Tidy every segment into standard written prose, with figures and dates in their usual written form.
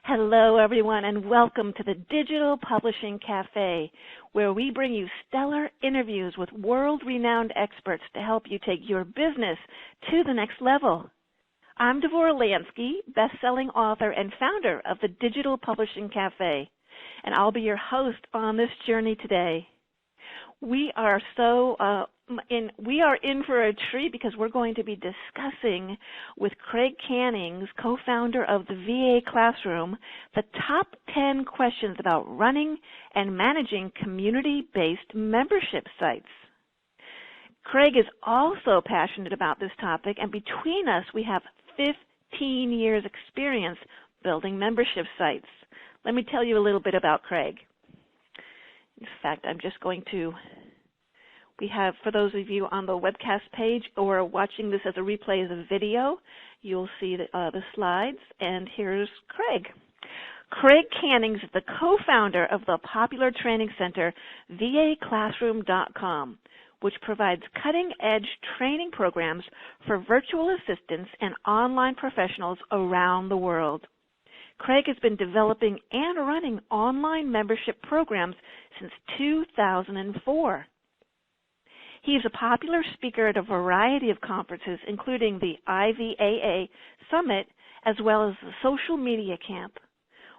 Hello, everyone, and welcome to the Digital Publishing Cafe, where we bring you stellar interviews with world-renowned experts to help you take your business to the next level. I'm Devorah Lansky, best-selling author and founder of the Digital Publishing Cafe, and I'll be your host on this journey today. We are in for a treat because we're going to be discussing with Craig Cannings, co-founder of the VA Classroom, the top 10 questions about running and managing community-based membership sites. Craig is also passionate about this topic, and between us, we have 15 years experience building membership sites. Let me tell you a little bit about Craig. In fact, I'm just going to, we have, for those of you on the webcast page or watching this as a replay as a video, you'll see the slides, and here's Craig. Craig Cannings is the co-founder of the popular training center VAClassroom.com, which provides cutting-edge training programs for virtual assistants and online professionals around the world. Craig has been developing and running online membership programs since 2004. He is a popular speaker at a variety of conferences, including the IVAA Summit, as well as the Social Media Camp.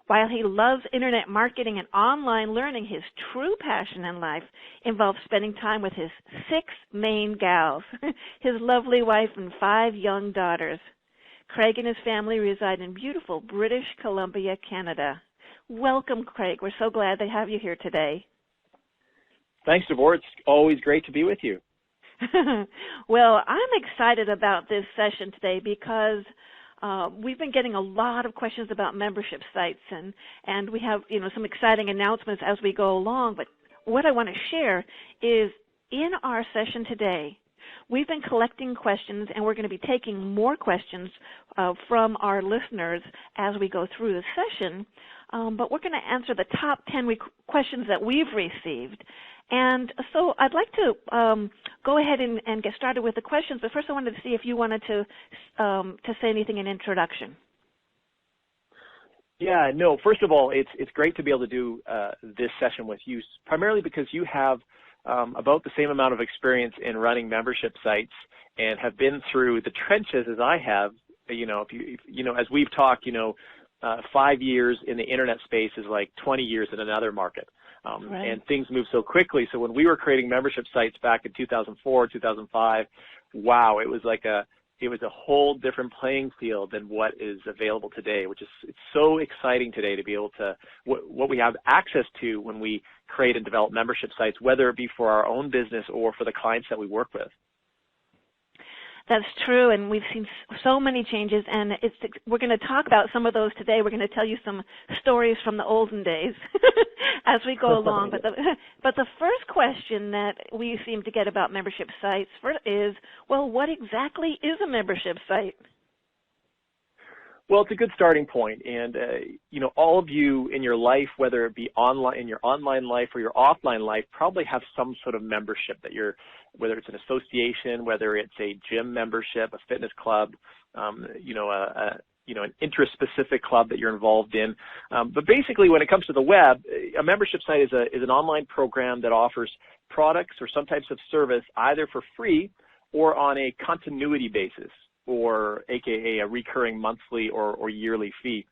While he loves internet marketing and online learning, his true passion in life involves spending time with his 6 main gals, his lovely wife and 5 young daughters. Craig and his family reside in beautiful British Columbia, Canada. Welcome, Craig. We're so glad to have you here today. Thanks, Devorah. It's always great to be with you. Well, I'm excited about this session today because we've been getting a lot of questions about membership sites, and we have some exciting announcements as we go along. But what I want to share is in our session today, we've been collecting questions, and we're going to be taking more questions from our listeners as we go through the session. But we're going to answer the top 10 questions that we've received. And so I'd like to go ahead and get started with the questions. But first I wanted to see if you wanted to say anything in introduction. Yeah, no, first of all, it's great to be able to do this session with you, primarily because you have about the same amount of experience in running membership sites and have been through the trenches as I have. As we've talked, 5 years in the internet space is like 20 years in another market. Right. And things move so quickly. So when we were creating membership sites back in 2004, 2005, wow, it was a whole different playing field than what is available today, which is it's so exciting today to be able to, what we have access to when we create and develop membership sites, whether it be for our own business or for the clients that we work with. That's true, and we've seen so many changes, and we're going to talk about some of those today. We're going to tell you some stories from the olden days as we go along. But the first question that we seem to get about membership sites is, well, what exactly is a membership site? Well, it's a good starting point, and all of you in your life, whether it be online in your online life or your offline life, probably have some sort of membership that whether it's an association, whether it's a gym membership, a fitness club, an interest-specific club that you're involved in. But basically, when it comes to the web, a membership site is an online program that offers products or some types of service either for free or on a continuity basis, or AKA a recurring monthly or yearly fee.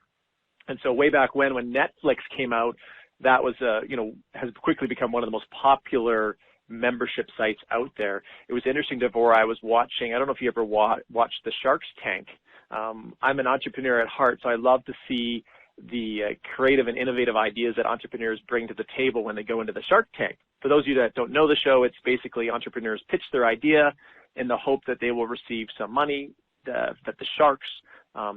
And so way back when Netflix came out, that was, has quickly become one of the most popular membership sites out there. It was interesting, Devorah, I was watching, I don't know if you ever watched the Shark's Tank. I'm an entrepreneur at heart, so I love to see the creative and innovative ideas that entrepreneurs bring to the table when they go into the Shark Tank. For those of you that don't know the show, it's basically entrepreneurs pitch their idea in the hope that they will receive some money, that the sharks,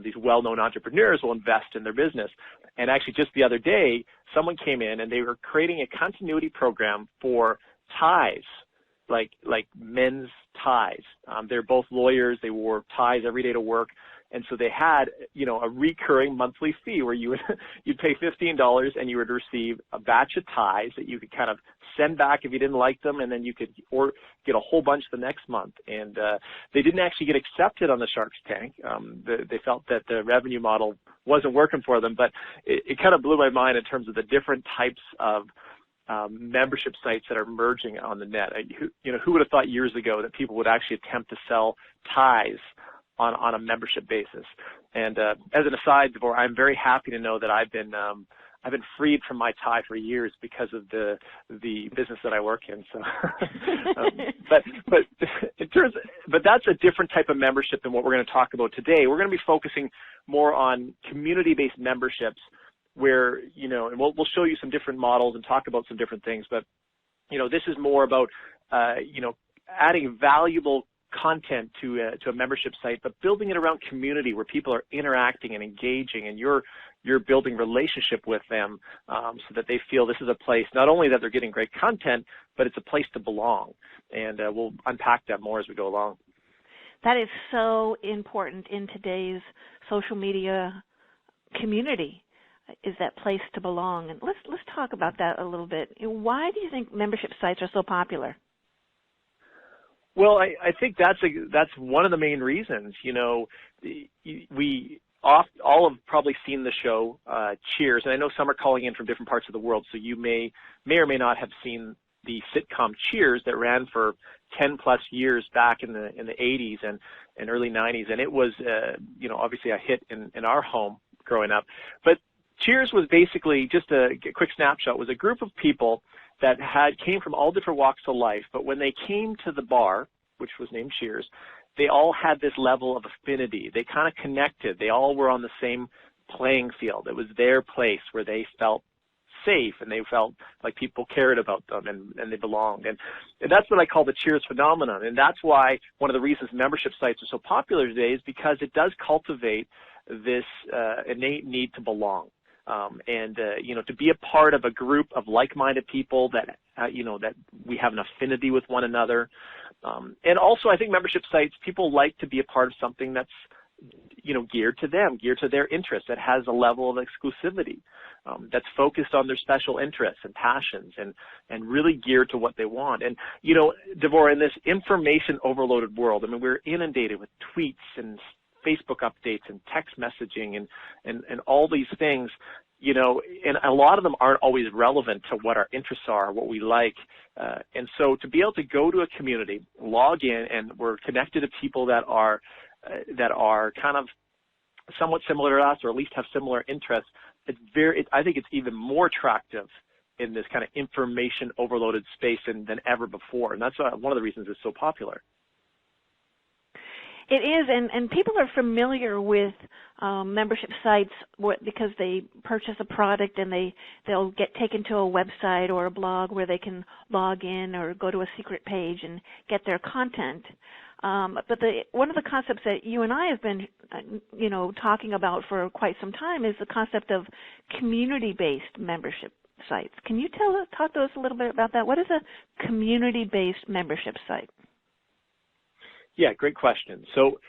these well-known entrepreneurs, will invest in their business. And actually just the other day, someone came in and they were creating a continuity program for ties, like men's ties. They're both lawyers. They wore ties every day to work. And so they had, a recurring monthly fee where you'd pay $15 and you would receive a batch of ties that you could kind of send back if you didn't like them, and then you could get a whole bunch the next month. And they didn't actually get accepted on the Shark's Tank. They felt that the revenue model wasn't working for them, but it kind of blew my mind in terms of the different types of membership sites that are merging on the net. Who would have thought years ago that people would actually attempt to sell ties on a membership basis? And as an aside, Devorah, I'm very happy to know that I've been freed from my tie for years because of the business that I work in. So, but that's a different type of membership than what we're going to talk about today. We're going to be focusing more on community-based memberships, where, and we'll show you some different models and talk about some different things, but, this is more about, adding valuable content to a membership site, but building it around community where people are interacting and engaging, and you're building relationship with them, so that they feel this is a place, not only that they're getting great content, but it's a place to belong. And we'll unpack that more as we go along. That is so important in today's social media community, is that place to belong. And let's talk about that a little bit. Why do you think membership sites are so popular? Well, I think that's one of the main reasons. We all have probably seen the show Cheers, and I know some are calling in from different parts of the world, so you may or may not have seen the sitcom Cheers that ran for 10 plus years back in the 80s and early 90s, and it was obviously a hit in our home growing up. But Cheers was basically, just a quick snapshot, was a group of people that came from all different walks of life, but when they came to the bar, which was named Cheers, they all had this level of affinity. They kind of connected. They all were on the same playing field. It was their place where they felt safe and they felt like people cared about them and they belonged. And that's what I call the Cheers phenomenon. And that's why one of the reasons membership sites are so popular today is because it does cultivate this innate need to belong. To be a part of a group of like-minded people that, that we have an affinity with one another. And also, I think membership sites, people like to be a part of something that's, geared to them, geared to their interests, that has a level of exclusivity, that's focused on their special interests and passions and really geared to what they want. And, Devorah, in this information overloaded world, we're inundated with tweets and Facebook updates and text messaging and all these things, and a lot of them aren't always relevant to what our interests are, what we like. And so to be able to go to a community, log in, and we're connected to people that are kind of somewhat similar to us, or at least have similar interests, I think it's even more attractive in this kind of information overloaded space than ever before. And that's one of the reasons it's so popular. It is, and people are familiar with membership sites because they purchase a product and they'll get taken to a website or a blog where they can log in or go to a secret page and get their content. But one of the concepts that you and I have been, talking about for quite some time is the concept of community-based membership sites. Can you talk to us a little bit about that? What is a community-based membership site? Yeah, great question. So,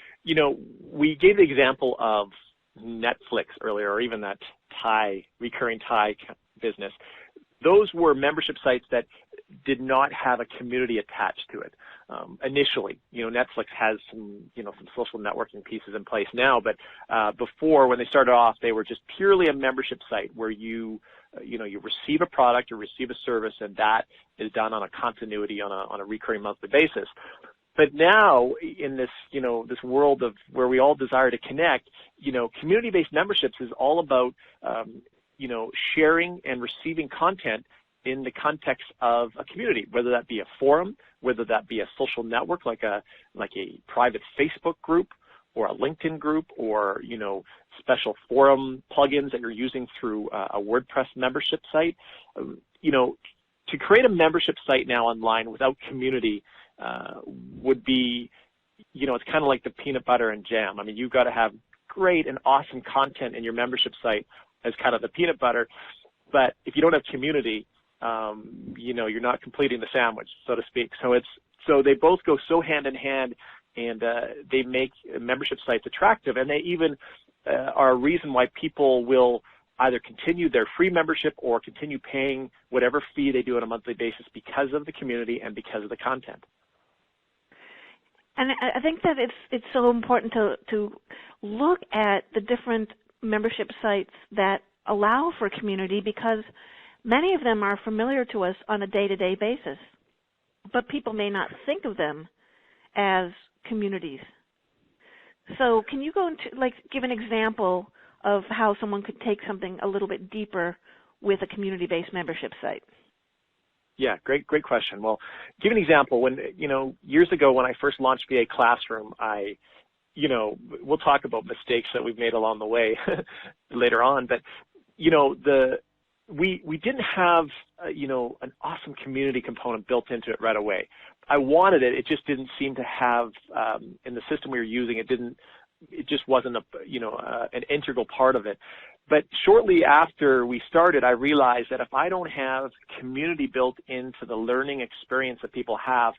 we gave the example of Netflix earlier, or even that recurring tie business. Those were membership sites that did not have a community attached to it. Initially, Netflix has some social networking pieces in place now, but before, when they started off, they were just purely a membership site where you receive a product or receive a service, and that is done on a continuity on a recurring monthly basis. But now, in this, this world of where we all desire to connect, community-based memberships is all about, sharing and receiving content in the context of a community, whether that be a forum, whether that be a social network like a private Facebook group or a LinkedIn group, or, special forum plugins that you're using through a WordPress membership site. To create a membership site now online without community would be, it's kind of like the peanut butter and jam. You've got to have great and awesome content in your membership site as kind of the peanut butter, but if you don't have community, you're not completing the sandwich, so to speak. So they both go so hand in hand, and they make membership sites attractive, and they even are a reason why people will either continue their free membership or continue paying whatever fee they do on a monthly basis because of the community and because of the content. And I think that it's so important to look at the different membership sites that allow for community, because many of them are familiar to us on a day-to-day basis, but people may not think of them as communities. So can you go into, give an example of how someone could take something a little bit deeper with a community-based membership site? Yeah, great question. Well, give an example. When, years ago when I first launched VA Classroom, we'll talk about mistakes that we've made along the way later on, but, we didn't have, an awesome community component built into it right away. I wanted it. It just didn't seem to have, in the system we were using, it just wasn't an integral part of it. But shortly after we started, I realized that if I don't have community built into the learning experience that people have,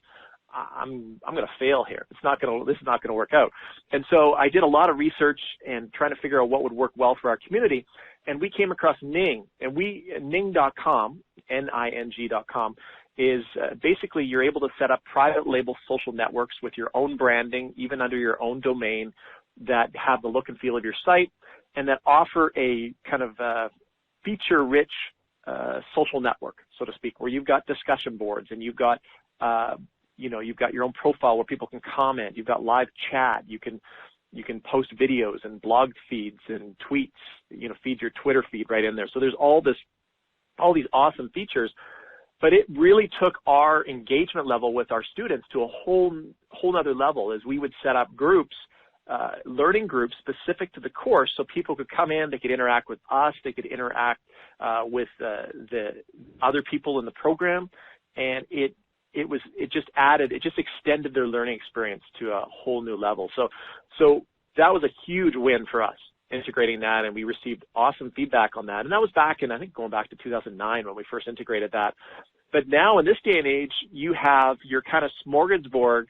I'm going to fail here. This is not going to work out. And so I did a lot of research and trying to figure out what would work well for our community. And we came across Ning, and Ning.com, Ning.com, is basically you're able to set up private label social networks with your own branding, even under your own domain, that have the look and feel of your site, and that offer a kind of feature-rich social network, so to speak, where you've got discussion boards and you've got you've got your own profile where people can comment. You've got live chat. You can post videos and blog feeds and tweets. Feed your Twitter feed right in there. So there's all these awesome features. But it really took our engagement level with our students to a whole other level, as we would set up groups, learning groups specific to the course, so people could come in, they could interact with us, they could interact with the other people in the program, and it just extended their learning experience to a whole new level. So that was a huge win for us, integrating that, and we received awesome feedback on that. And that was going back to 2009 when we first integrated that. But now in this day and age, you have your kind of smorgasbord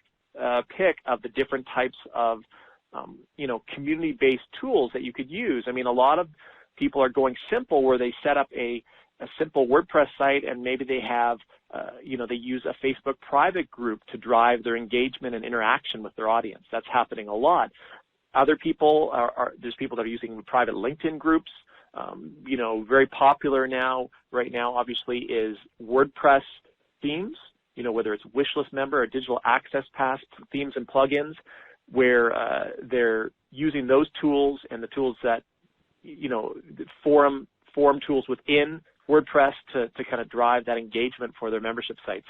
pick of the different types of community-based tools that you could use. I mean, a lot of people are going simple, where they set up a simple WordPress site, and maybe they have, they use a Facebook private group to drive their engagement and interaction with their audience. That's happening a lot. Other people there's people that are using private LinkedIn groups. Very popular right now, obviously, is WordPress themes, whether it's wishlist member or digital access pass themes and plugins, where they're using those tools and the tools that, the forum tools within WordPress to kind of drive that engagement for their membership site.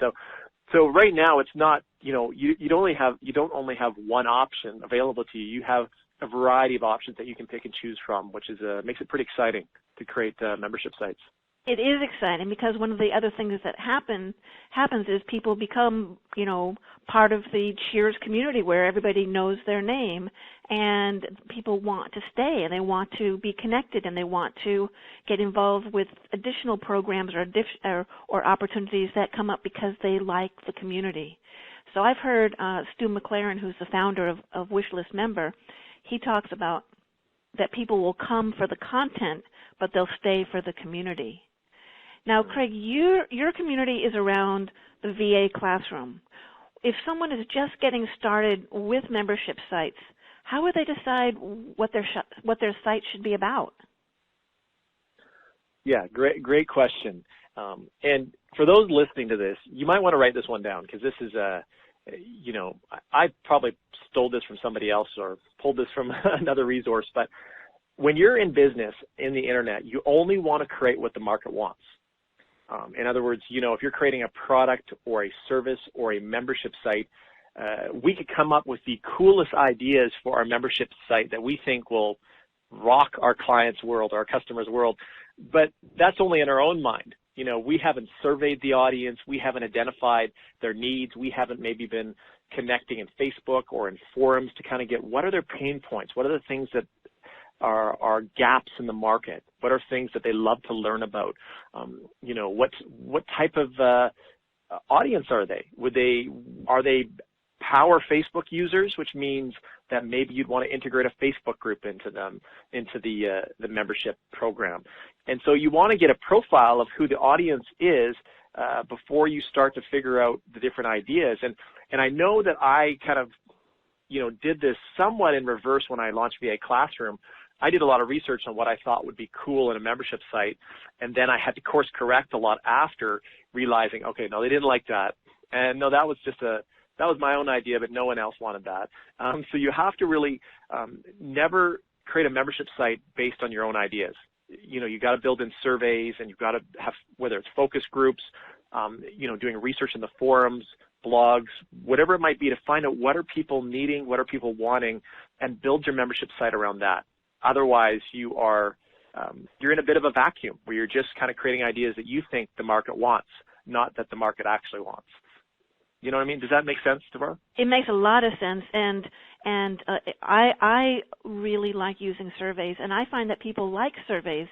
So right now it's not, you don't only have one option available to you. You have a variety of options that you can pick and choose from, which is makes it pretty exciting to create membership sites. It is exciting, because one of the other things that happens is people become, part of the Cheers community, where everybody knows their name, and people want to stay, and they want to be connected, and they want to get involved with additional programs or opportunities that come up because they like the community. So I've heard Stu McLaren, who's the founder of Wishlist Member, he talks about that people will come for the content, but they'll stay for the community. Now, Craig, your community is around the VA Classroom. If someone is just getting started with membership sites, how would they decide what their site should be about? Yeah, great question. And for those listening to this, you might want to write this one down, because this is I probably stole this from somebody else or pulled this from another resource. But when you're in business in the internet, you only want to create what the market wants. In other words, if you're creating a product or a service or a membership site, we could come up with the coolest ideas for our membership site that we think will rock our clients' world, our customers' world, but that's only in our own mind. We haven't surveyed the audience. We haven't identified their needs. We haven't maybe been connecting in Facebook or in forums to kind of get what are their pain points, what are the things that are gaps in the market, what are things that they love to learn about, what type of audience are they? Are they power Facebook users, which means that maybe you'd want to integrate a Facebook group into the membership program. And so you want to get a profile of who the audience is before you start to figure out the different ideas. And I know that I kind of, did this somewhat in reverse when I launched VA Classroom. I did a lot of research on what I thought would be cool in a membership site, and then I had to course correct a lot after realizing, okay, no, they didn't like that. And no, that was my own idea, but no one else wanted that. So you have to really never create a membership site based on your own ideas. You got to build in surveys, and you've got to have, whether it's focus groups, doing research in the forums, blogs, whatever it might be, to find out what are people needing, what are people wanting, and build your membership site around that. Otherwise, you're in a bit of a vacuum where you're just kind of creating ideas that you think the market wants, not that the market actually wants. You know what I mean? Does that make sense, Deborah? It makes a lot of sense, and I really like using surveys, and I find that people like surveys,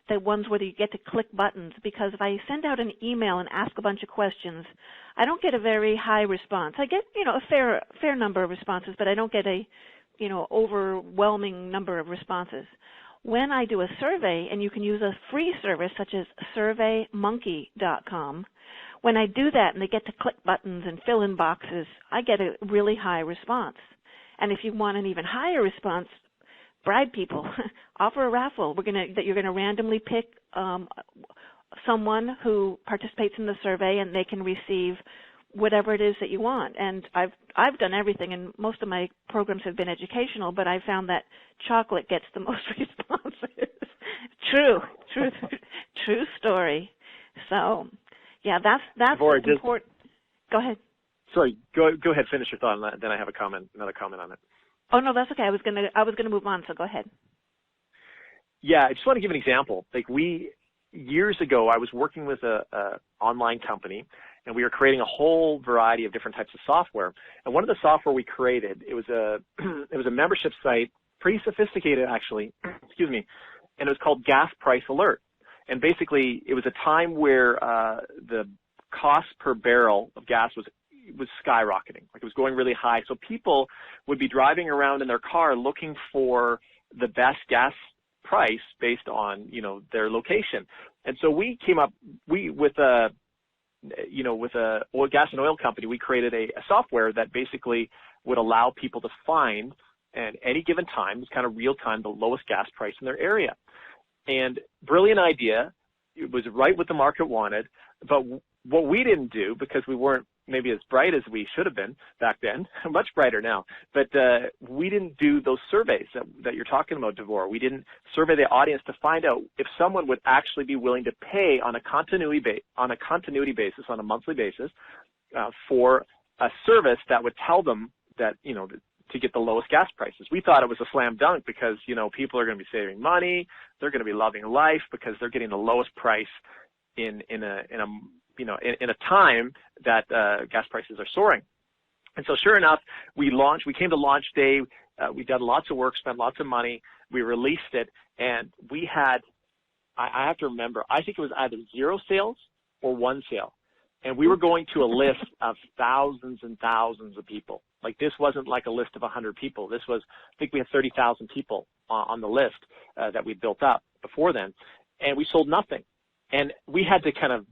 the ones where you get to click buttons, because if I send out an email and ask a bunch of questions, I don't get a very high response. I get, a fair number of responses, but I don't get a, overwhelming number of responses. When I do a survey, and you can use a free service such as surveymonkey.com, when I do that and they get to click buttons and fill in boxes, I get a really high response. And if you want an even higher response, bribe people, offer a raffle. That you're gonna randomly pick someone who participates in the survey, and they can receive whatever it is that you want. And I've done everything, and most of my programs have been educational, but I found that chocolate gets the most responses. True story. So, yeah, that's important. Go ahead. Sorry, go ahead. Finish your thought on that. Then I have another comment on it. Oh no, that's okay. I was gonna move on. So go ahead. Yeah, I just want to give an example. Years ago, I was working with a online company, and we were creating a whole variety of different types of software. And one of the software we created, it was a membership site, pretty sophisticated actually. Excuse me, and it was called Gas Price Alert. And basically, it was a time where the cost per barrel of gas was skyrocketing. It was going really high. So people would be driving around in their car looking for the best gas price based on, their location. And so we came up, with a gas and oil company, we created a software that basically would allow people to find at any given time, it's kind of real time, the lowest gas price in their area. And brilliant idea. It was right what the market wanted. But what we didn't do, because we weren't maybe as bright as we should have been back then, much brighter now, but we didn't do those surveys that you're talking about, Devor. We didn't survey the audience to find out if someone would actually be willing to pay on a continuity basis, on a monthly basis, for a service that would tell them that, to get the lowest gas prices. We thought it was a slam dunk because, people are going to be saving money, they're going to be loving life because they're getting the lowest price in a time that gas prices are soaring. And so sure enough, we came to launch day, we did lots of work, spent lots of money, we released it, and we had, I have to remember, I think it was either 0 sales or 1 sale. And we were going to a list of thousands and thousands of people. This wasn't like a list of 100 people. This was, I think we had 30,000 people on the list that we built up before then. And we sold nothing. And we had to kind of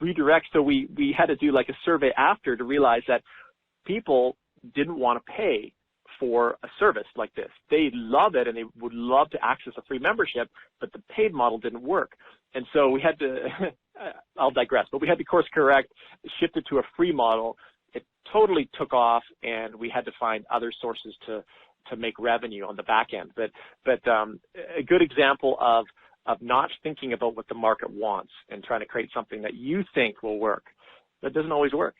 redirect, so we had to do a survey after to realize that people didn't want to pay for a service like this. They love it and they would love to access a free membership, but the paid model didn't work. And so we had to, I'll digress, but we had to course correct, shift it to a free model. It totally took off, and we had to find other sources to make revenue on the back end. But a good example of not thinking about what the market wants and trying to create something that you think will work. That doesn't always work.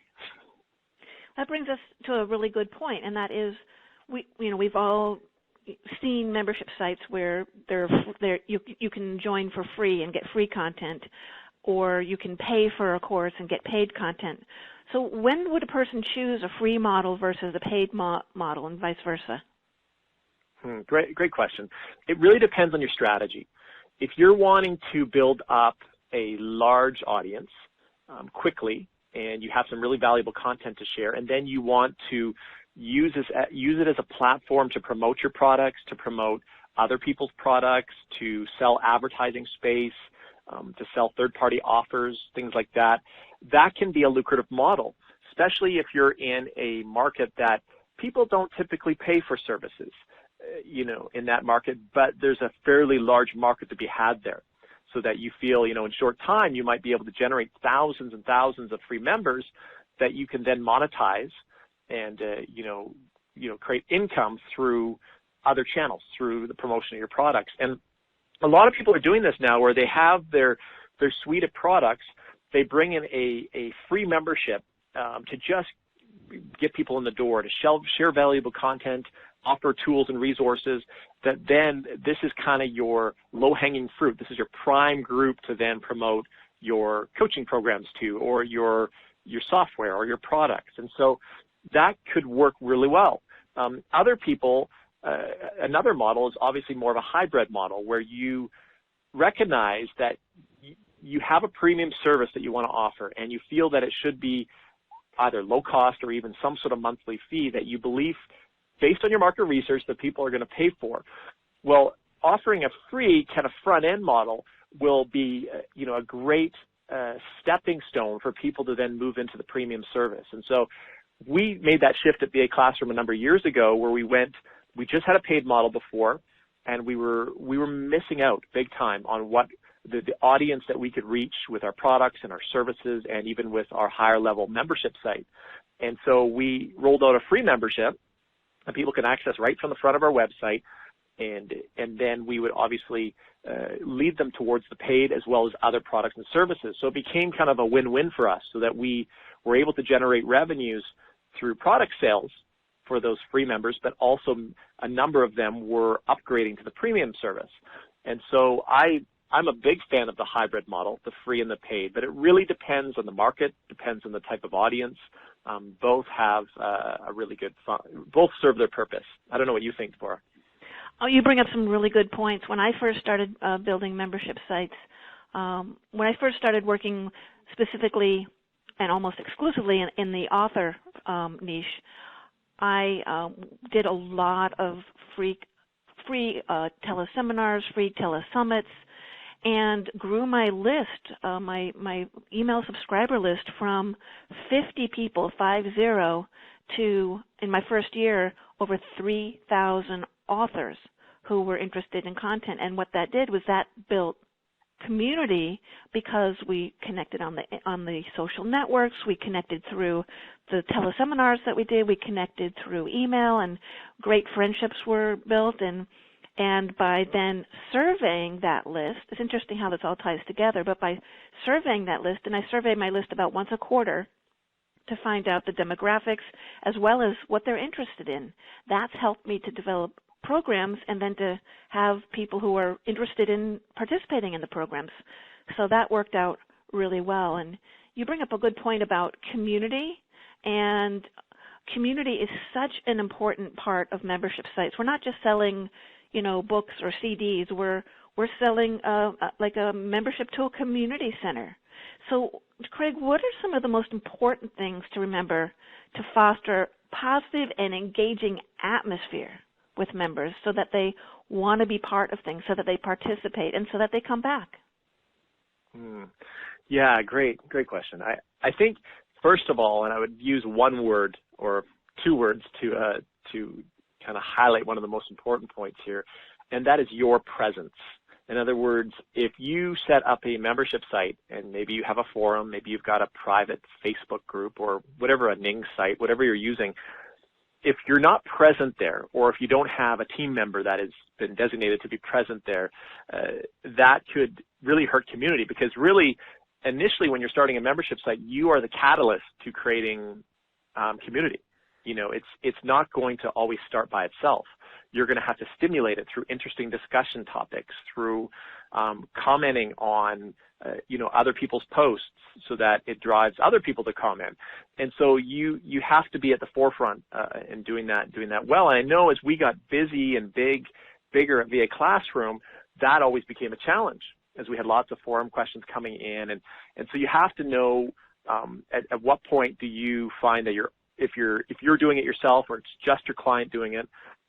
That brings us to a really good point, and that is, we've all seen membership sites where you can join for free and get free content, or you can pay for a course and get paid content. So when would a person choose a free model versus a paid model, and vice versa? Great question. It really depends on your strategy. If you're wanting to build up a large audience quickly, and you have some really valuable content to share, and then you want to use it as a platform to promote your products, to promote other people's products, to sell advertising space, to sell third-party offers, things like that, that can be a lucrative model, especially if you're in a market that people don't typically pay for services, in that market, but there's a fairly large market to be had there, so that you feel, in short time, you might be able to generate thousands and thousands of free members that you can then monetize and, create income through other channels, through the promotion of your products. And a lot of people are doing this now, where they have their suite of products, they bring in a free membership to just get people in the door, to share valuable content, offer tools and resources, that then this is kind of your low-hanging fruit. This is your prime group to then promote your coaching programs to, or your software or your products. And so that could work really well. Other people, another model is obviously more of a hybrid model, where you recognize that you have a premium service that you want to offer, and you feel that it should be either low cost or even some sort of monthly fee that you believe, based on your market research, that people are going to pay for. Well, offering a free kind of front-end model will be, a great stepping stone for people to then move into the premium service. And so we made that shift at VA Classroom a number of years ago, where we just had a paid model before, and we were missing out big time on what the audience that we could reach with our products and our services, and even with our higher level membership site. And so we rolled out a free membership that people can access right from the front of our website, and then we would obviously lead them towards the paid as well as other products and services. So it became kind of a win-win for us, so that we were able to generate revenues through product sales for those free members, but also a number of them were upgrading to the premium service. And so I'm a big fan of the hybrid model, the free and the paid, but it really depends on the market, depends on the type of audience. Both have a really good both serve their purpose. I don't know what you think, Deborah. Oh, you bring up some really good points. When I first started building membership sites, when I first started working specifically and almost exclusively in the author niche, I did a lot of free teleseminars, free telesummits, and grew my list, my email subscriber list, from 50 people, 50, to, in my first year, over 3,000 authors who were interested in content. And what that did was that built community, because we connected on the social networks, we connected through the teleseminars that we did, we connected through email, and great friendships were built. And by then surveying that list, it's interesting how this all ties together, but by surveying that list, and I survey my list about once a quarter to find out the demographics as well as what they're interested in, that's helped me to develop programs and then to have people who are interested in participating in the programs. So that worked out really well. And you bring up a good point about community, and community is such an important part of membership sites. We're not just selling books or CDs. We're selling like a membership to a community center. So, Craig, what are some of the most important things to remember to foster positive and engaging atmosphere with members, so that they want to be part of things, so that they participate, and so that they come back? Yeah, great question. I think, first of all, and I would use one word or two words to kind of highlight one of the most important points here, and that is your presence. In other words, if you set up a membership site, and maybe you have a forum, maybe you've got a private Facebook group or whatever, a Ning site, whatever you're using, if you're not present there, or if you don't have a team member that has been designated to be present there, that could really hurt community, because really, initially when you're starting a membership site, you are the catalyst to creating community. It's not going to always start by itself. You're going to have to stimulate it through interesting discussion topics, through commenting on other people's posts, so that it drives other people to comment. And so you have to be at the forefront in doing that well. And I know as we got busy and bigger at VA Classroom, that always became a challenge, as we had lots of forum questions coming in. And so you have to know At what point do you find that if you're doing it yourself, or it's just your client doing it,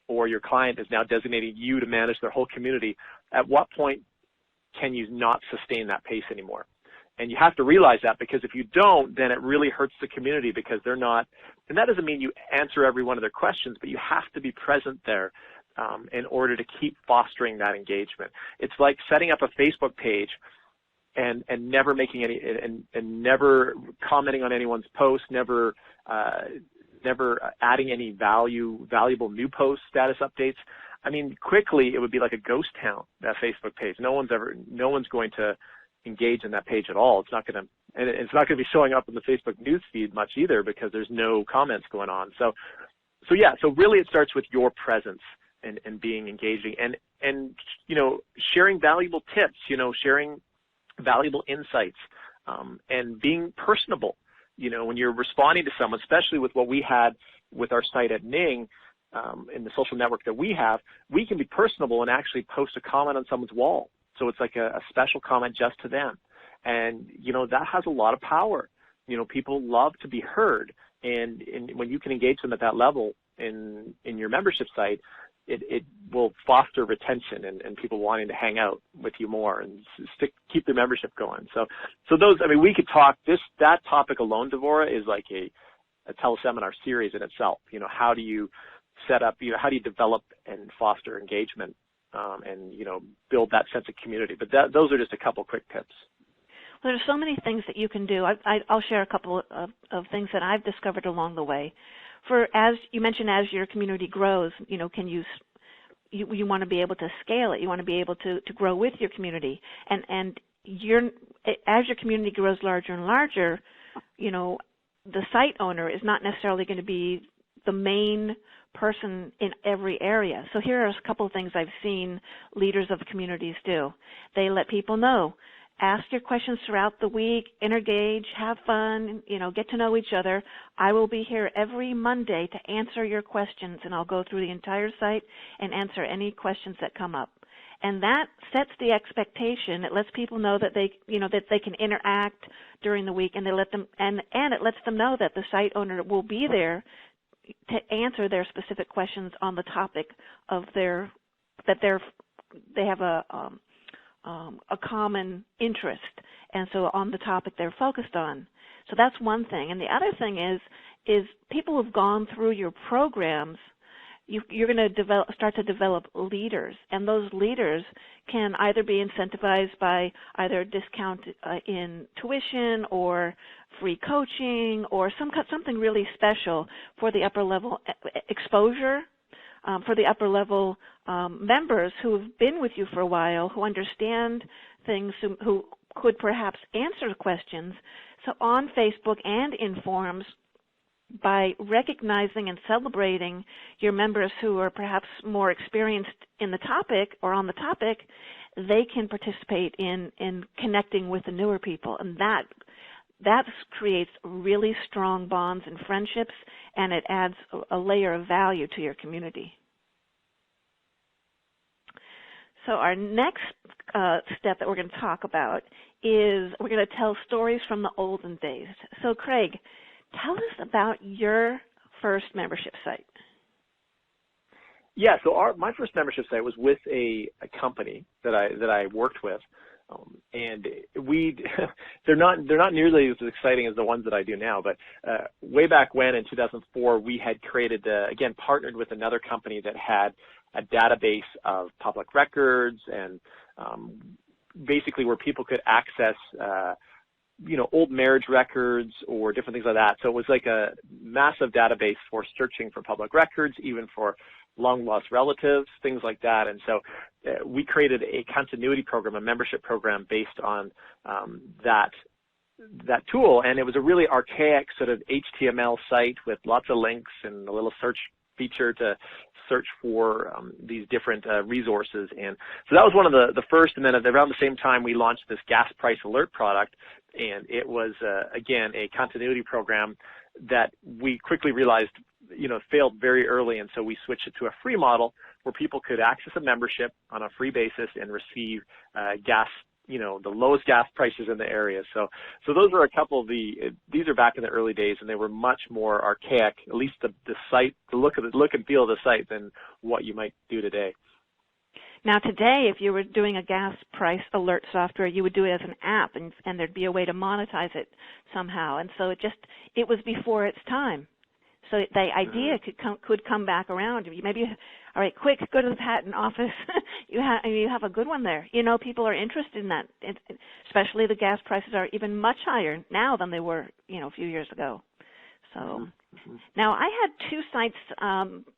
or your client is now designating you to manage their whole community, at what point can you not sustain that pace anymore? And you have to realize that, because if you don't, then it really hurts the community, because they're not, and that doesn't mean you answer every one of their questions, but you have to be present there in order to keep fostering that engagement. It's like setting up a Facebook page and never making any, and never commenting on anyone's post, never adding any valuable new post status updates. I mean, quickly it would be like a ghost town, that Facebook page. No one's going to engage in that page at all. It's not going to be showing up in the Facebook news feed much either, because there's no comments going on. So really it starts with your presence and being engaging and sharing valuable tips, sharing valuable insights, and being personable. When you're responding to someone, especially with what we had with our site at Ning, in the social network that we have, we can be personable and actually post a comment on someone's wall. So it's like a special comment just to them. And, that has a lot of power. People love to be heard. And when you can engage them at that level in your membership site, it will foster retention and people wanting to hang out with you more and keep their membership going. So those, we could talk, that topic alone, Devorah, is like a teleseminar series in itself. How do you set up, how do you develop and foster engagement and, build that sense of community? But those are just a couple quick tips. Well, there's so many things that you can do. I'll share a couple of things that I've discovered along the way. As you mentioned, as your community grows, you want to be able to scale it. You want to be able to grow with your community. And as your community grows larger and larger, the site owner is not necessarily going to be the main person in every area. So here are a couple of things I've seen leaders of communities do. They let people know. Ask your questions throughout the week, engage, have fun, get to know each other. I will be here every Monday to answer your questions, and I'll go through the entire site and answer any questions that come up. And that sets the expectation. It lets people know that they can interact during the week, and it lets them know that the site owner will be there to answer their specific questions on the topic of they have a common interest, and so on the topic they're focused on. So that's one thing. And the other thing is people who've gone through your programs, you're going to start to develop leaders, and those leaders can either be incentivized by either discount in tuition or free coaching or something really special for the upper level exposure. For the upper level members who have been with you for a while, who understand things, who could perhaps answer questions. So on Facebook and in forums, by recognizing and celebrating your members who are perhaps more experienced in the topic or on the topic, they can participate in connecting with the newer people. And that creates really strong bonds and friendships, and it adds a layer of value to your community. So our next step that we're going to talk about is we're going to tell stories from the olden days. So Craig, tell us about your first membership site. Yeah, so my first membership site was with a company that I worked with. And they're not nearly as exciting as the ones that I do now, but way back when in 2004, we had created, again, partnered with another company that had a database of public records and basically where people could access, old marriage records or different things like that. So it was like a massive database for searching for public records, even for long-lost relatives, things like that. And so we created a continuity program, a membership program based on that tool. And it was a really archaic sort of HTML site with lots of links and a little search feature to search for these different resources. And so that was one of the first. And then around the same time, we launched this gas price alert product. And it was, again, a continuity program that we quickly realized failed very early, and so we switched it to a free model where people could access a membership on a free basis and receive gas the lowest gas prices in the area. So those are a couple of these are back in the early days, and they were much more archaic, at least the site, the look and feel of the site than what you might do today. Now today, if you were doing a gas price alert software, you would do it as an app, and there'd be a way to monetize it somehow. And so it was before its time. So the idea could come back around. Maybe, all right, quick, go to the patent office. you have a good one there. People are interested in that, especially the gas prices are even much higher now than they were, a few years ago. So now I had two sites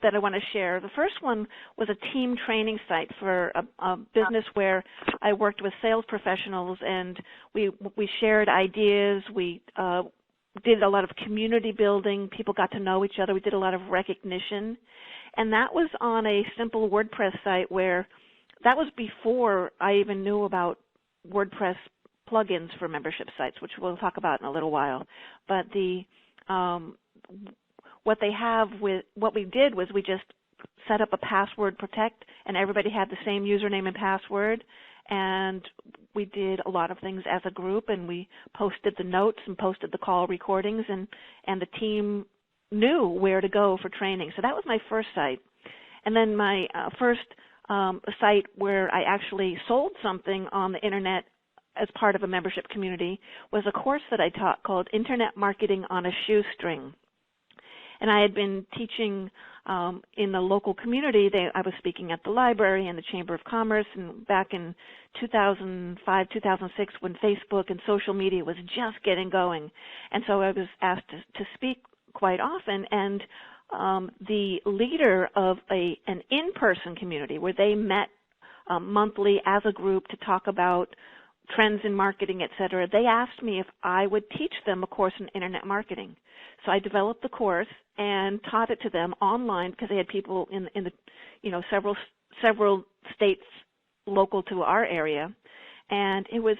that I want to share. The first one was a team training site for a business where I worked with sales professionals, and we shared ideas. We did a lot of community building. People got to know each other. We did a lot of recognition. And that was on a simple WordPress site where that was before I even knew about WordPress plugins for membership sites, which we'll talk about in a little while. But what we did was we just set up a password protect, and everybody had the same username and password. And we did a lot of things as a group, and we posted the notes and posted the call recordings, and the team knew where to go for training. So that was my first site. And then my first site where I actually sold something on the Internet as part of a membership community was a course that I taught called Internet Marketing on a Shoestring. And I had been teaching in the local community. I was speaking at the library and the Chamber of Commerce, and back in 2005, 2006, when Facebook and social media was just getting going. And so I was asked to speak quite often, and the leader of an in-person community where they met monthly as a group to talk about trends in marketing, et cetera, they asked me if I would teach them a course in Internet marketing. So I developed the course and taught it to them online because they had people in the several states local to our area, and it was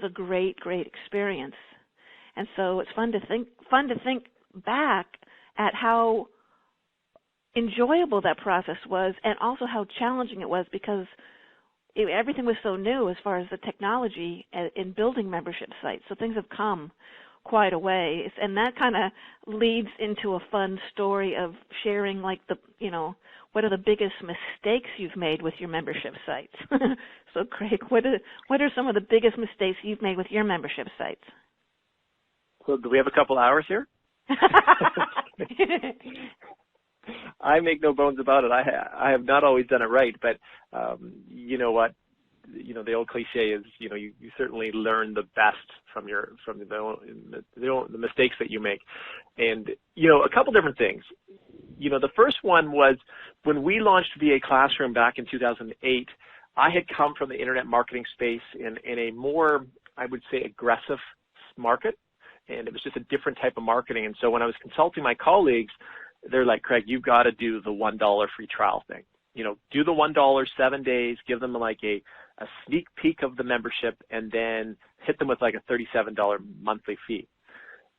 a great experience. And so it's fun to think back at how enjoyable that process was, and also how challenging it was because everything was so new as far as the technology in building membership sites. So things have come quite a way, and that kind of leads into a fun story of sharing, like what are the biggest mistakes you've made with your membership sites? So, Craig, what are some of the biggest mistakes you've made with your membership sites? So, do we have a couple hours here? I make no bones about it. I have not always done it right, but you know what? The old cliche is, you certainly learn the best from the mistakes that you make. And, a couple different things. The first one was when we launched VA Classroom back in 2008, I had come from the internet marketing space in a more, I would say, aggressive market. And it was just a different type of marketing. And so when I was consulting my colleagues, they're like, Craig, you've got to do the $1 free trial thing. Do the $1, 7 days, give them like a sneak peek of the membership, and then hit them with like a $37 monthly fee.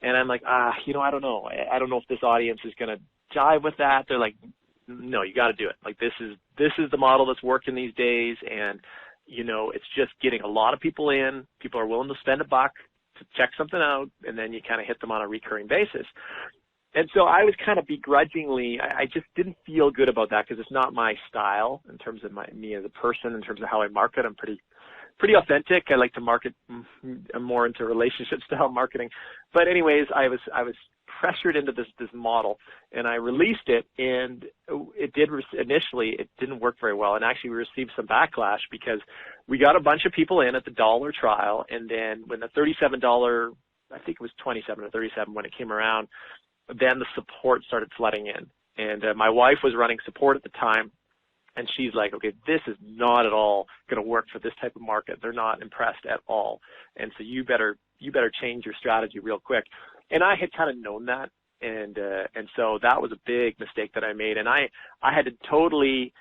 And I'm like, I don't know. I don't know if this audience is going to jive with that. They're like, no, you got to do it. Like this is the model that's working these days, and it's just getting a lot of people in. People are willing to spend $1 to check something out, and then you kind of hit them on a recurring basis. And so I was kind of begrudgingly, I just didn't feel good about that because it's not my style in terms of me as a person, in terms of how I market. I'm pretty authentic. I like to market. I'm more into relationship style marketing. But anyways, I was pressured into this model, and I released it, and initially it didn't work very well, and actually we received some backlash because we got a bunch of people in at the $1 trial, and then when the $37, I think it was $27 or $37 when it came around, then the support started flooding in. And my wife was running support at the time, and she's like, okay, this is not at all going to work for this type of market. They're not impressed at all. And so you better change your strategy real quick. And I had kind of known that. And so that was a big mistake that I made. And I had to totally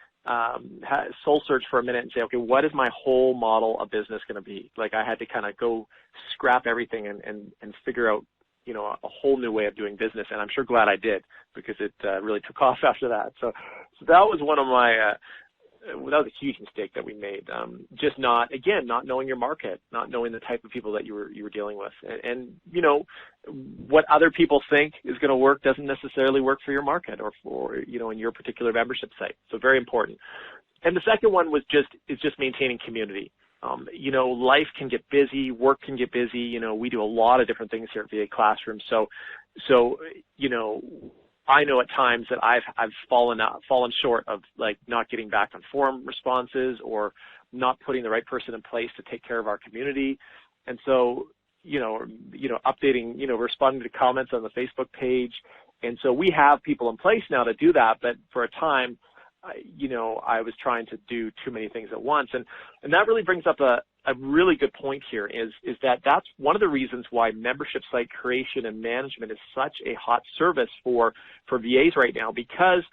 soul search for a minute and say, okay, what is my whole model of business going to be? Like I had to kind of go scrap everything and figure out, a whole new way of doing business, and I'm sure glad I did because it really took off after that. So that was one of my was a huge mistake that we made. Just not knowing your market, not knowing the type of people that you were dealing with, and you know, what other people think is going to work doesn't necessarily work for your market or for, you know, in your particular membership site. So very important. And the second one was just maintaining community. You know, life can get busy, work can get busy. You know, we do a lot of different things here at VA Classroom. So you know, I know at times that I've fallen short of like not getting back on forum responses or not putting the right person in place to take care of our community. And so, you know, updating, you know, responding to comments on the Facebook page. And so we have people in place now to do that. But for a time, you know, I was trying to do too many things at once. And that really brings up a really good point here is that that's one of the reasons why membership site creation and management is such a hot service for VAs right now, because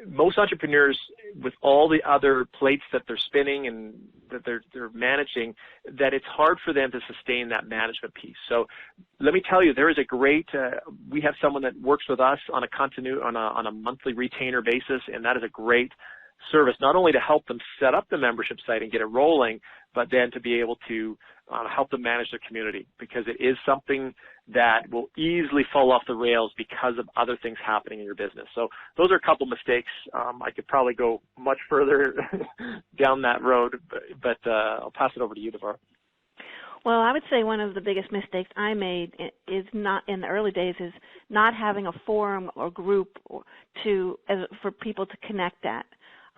most entrepreneurs, with all the other plates that they're spinning and that they're managing, that it's hard for them to sustain that management piece. So let me tell you, there is a great, we have someone that works with us on a monthly retainer basis, and that is a great service, not only to help them set up the membership site and get it rolling, but then to be able to help them manage their community, because it is something that will easily fall off the rails because of other things happening in your business. So those are a couple mistakes. I could probably go much further down that road, but I'll pass it over to you, Devar. Well, I would say one of the biggest mistakes I made is not in the early days is not having a forum or group for people to connect at.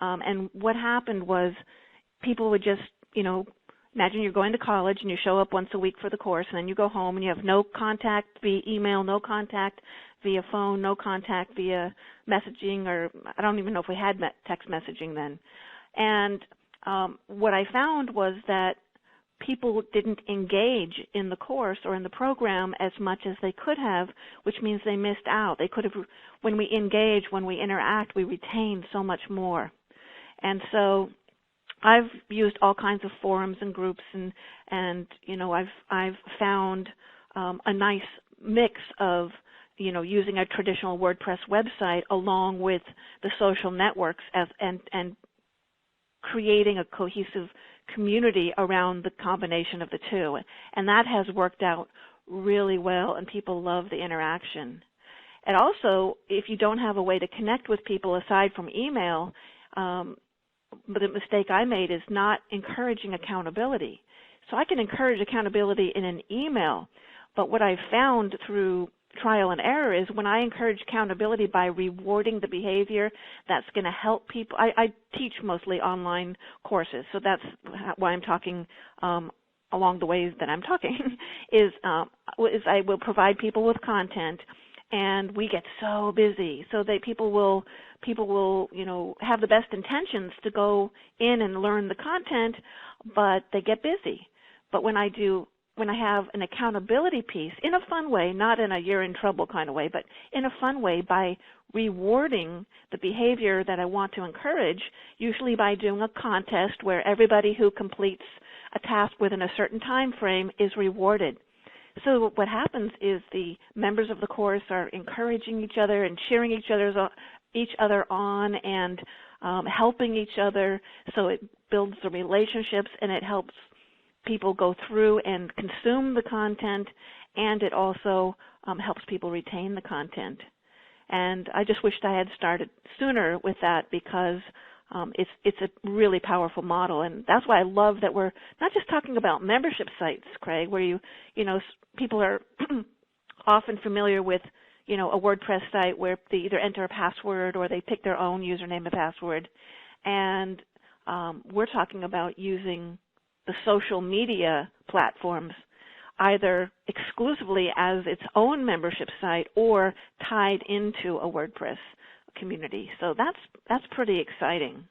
And what happened was people would just, you know, imagine you're going to college and you show up once a week for the course, and then you go home and you have no contact via email, no contact via phone, no contact via messaging, or I don't even know if we had text messaging then. And what I found was that people didn't engage in the course or in the program as much as they could have, which means they missed out. They could have, when we engage, when we interact, we retain so much more. And so I've used all kinds of forums and groups, and you know, I've found a nice mix of, you know, using a traditional WordPress website along with the social networks and creating a cohesive community around the combination of the two. And that has worked out really well, and people love the interaction. And also, if you don't have a way to connect with people aside from email, but the mistake I made is not encouraging accountability. So I can encourage accountability in an email, but what I've found through trial and error is when I encourage accountability by rewarding the behavior that's going to help people. I teach mostly online courses, so that's why I'm talking along the ways that I'm talking, is I will provide people with content, and we get so busy, so that people will you know, have the best intentions to go in and learn the content, but they get busy. But when I have an accountability piece in a fun way, not in a you're in trouble kind of way, but in a fun way by rewarding the behavior that I want to encourage, usually by doing a contest where everybody who completes a task within a certain time frame is rewarded. So what happens is the members of the course are encouraging each other and cheering each other on and helping each other, so it builds the relationships and it helps people go through and consume the content, and it also helps people retain the content. And I just wished I had started sooner with that, because it's a really powerful model, and that's why I love that we're not just talking about membership sites, Craig, where you know, people are often familiar with, you know, a WordPress site where they either enter a password or they pick their own username and password, and we're talking about using the social media platforms either exclusively as its own membership site or tied into a WordPress community. So that's pretty exciting.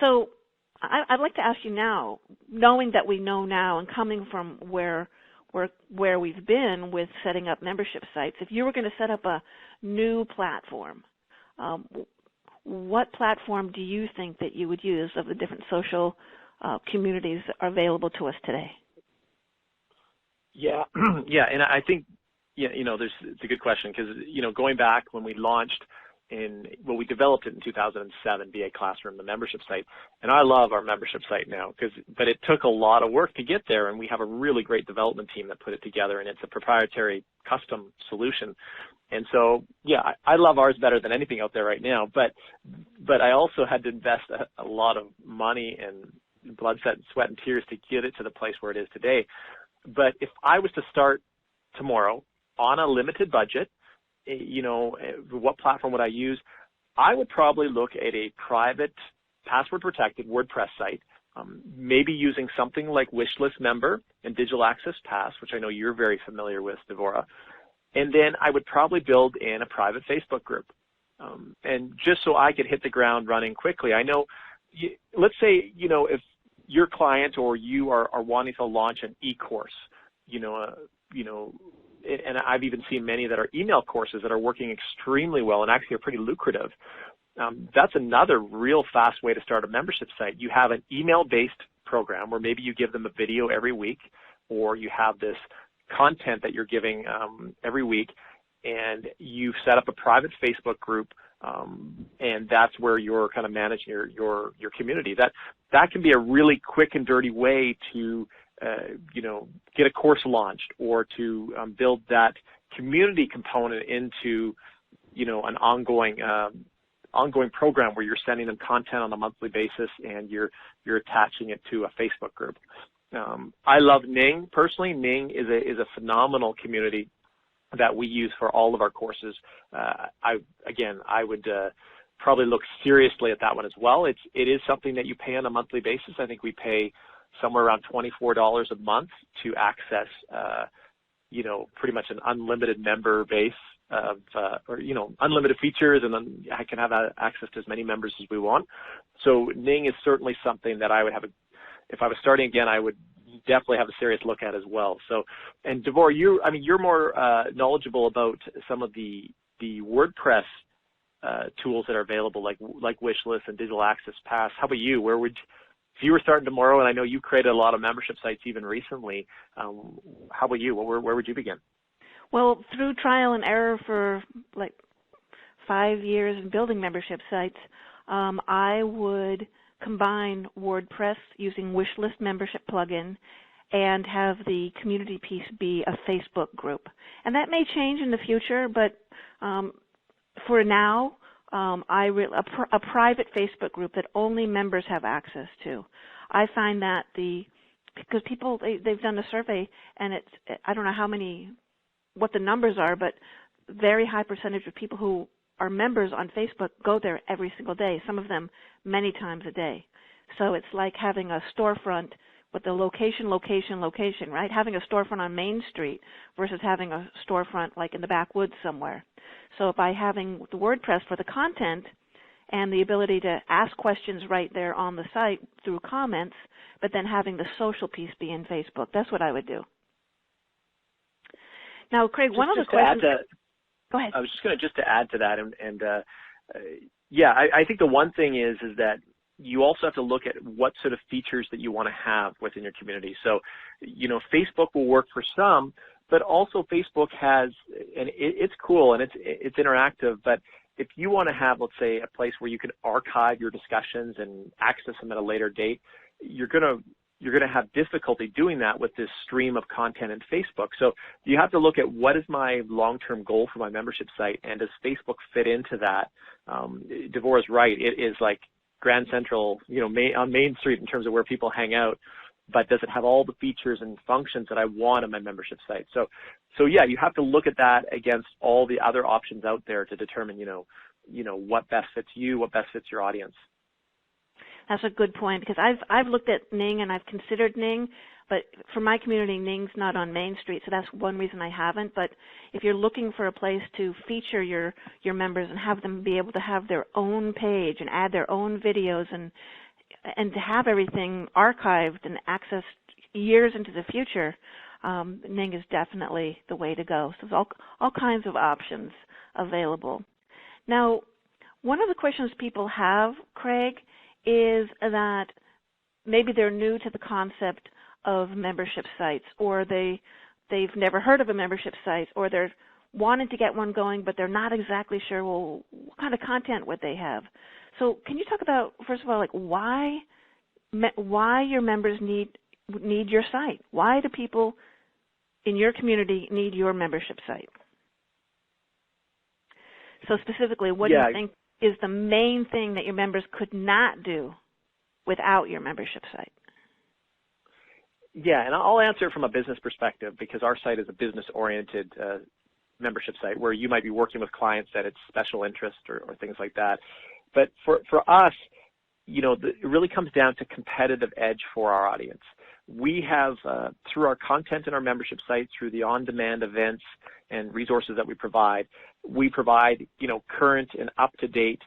So I'd like to ask you now, knowing that we know now and coming from where we've been with setting up membership sites, if you were going to set up a new platform, what platform do you think that you would use of the different social communities that are available to us today? Yeah, yeah, and I think, yeah, you know, it's a good question, because, you know, going back when we launched we developed it in 2007, BA Classroom, the membership site, and I love our membership site now, but it took a lot of work to get there, and we have a really great development team that put it together, and it's a proprietary custom solution. And so, yeah, I love ours better than anything out there right now, but I also had to invest a lot of money and blood, sweat, and tears to get it to the place where it is today. But if I was to start tomorrow on a limited budget, what platform would I use? I would probably look at a private, password-protected WordPress site, maybe using something like Wishlist Member and Digital Access Pass, which I know you're very familiar with, Devorah. And then I would probably build in a private Facebook group. And just so I could hit the ground running quickly, I know, let's say, if your client or you are wanting to launch an e-course, and I've even seen many that are email courses that are working extremely well and actually are pretty lucrative. That's another real fast way to start a membership site. You have an email-based program where maybe you give them a video every week, or you have this content that you're giving every week, and you've set up a private Facebook group, and that's where you're kind of managing your community. That can be a really quick and dirty way to get a course launched, or to build that community component into, an ongoing program where you're sending them content on a monthly basis and you're attaching it to a Facebook group. I love Ning personally. Ning is a phenomenal community that we use for all of our courses. I would probably look seriously at that one as well. It is something that you pay on a monthly basis. I think we pay somewhere around $24 a month to access, pretty much an unlimited member base of, unlimited features, and then I can have access to as many members as we want. So Ning is certainly something that I would have, if I was starting again, I would definitely have a serious look at as well. So, and Devorah, you're more knowledgeable about some of the WordPress tools that are available, like Wishlist and Digital Access Pass. How about you? If you were starting tomorrow, and I know you created a lot of membership sites even recently, how about you? Where would you begin? Well, through trial and error for like 5 years in building membership sites, I would combine WordPress using Wishlist membership plugin and have the community piece be a Facebook group. And that may change in the future, but for now, a private Facebook group that only members have access to. I find that because people, they've done a survey, and I don't know what the numbers are, but very high percentage of people who are members on Facebook go there every single day, some of them many times a day. So it's like having a storefront with the location, right? Having a storefront on Main Street versus having a storefront like in the backwoods somewhere. So by having the WordPress for the content and the ability to ask questions right there on the site through comments, but then having the social piece be in Facebook, that's what I would do. Now, Craig, one of the questions... Go ahead. I was just going to add to that, I think the one thing is that you also have to look at what sort of features that you want to have within your community. So, Facebook will work for some, but also Facebook has, and it's cool and it's interactive, but if you want to have, let's say, a place where you can archive your discussions and access them at a later date, you're going to have difficulty doing that with this stream of content in Facebook. So you have to look at what is my long-term goal for my membership site, and does Facebook fit into that? Devorah's right. It is like Grand Central, on Main Street in terms of where people hang out, but does it have all the features and functions that I want on my membership site? So yeah, you have to look at that against all the other options out there to determine, what best fits you, what best fits your audience. That's a good point, because I've looked at Ning and I've considered Ning, but for my community, Ning's not on Main Street, so that's one reason I haven't. But if you're looking for a place to feature your members and have them be able to have their own page and add their own videos and to have everything archived and accessed years into the future, Ning is definitely the way to go. So there's all kinds of options available. Now, one of the questions people have, Craig, is that maybe they're new to the concept of membership sites, or they've never heard of a membership site, or they're wanting to get one going, but they're not exactly sure, well, what kind of content would they have? So can you talk about, first of all, like why your members need your site? Why do people in your community need your membership site? So specifically, what do you think is the main thing that your members could not do without your membership site? Yeah, and I'll answer it from a business perspective because our site is a business-oriented membership site where you might be working with clients that it's special interest or things like that. But for us, you know, it really comes down to competitive edge for our audience. We have, through our content in our membership site, through the on-demand events and resources that we provide, you know, current and up-to-date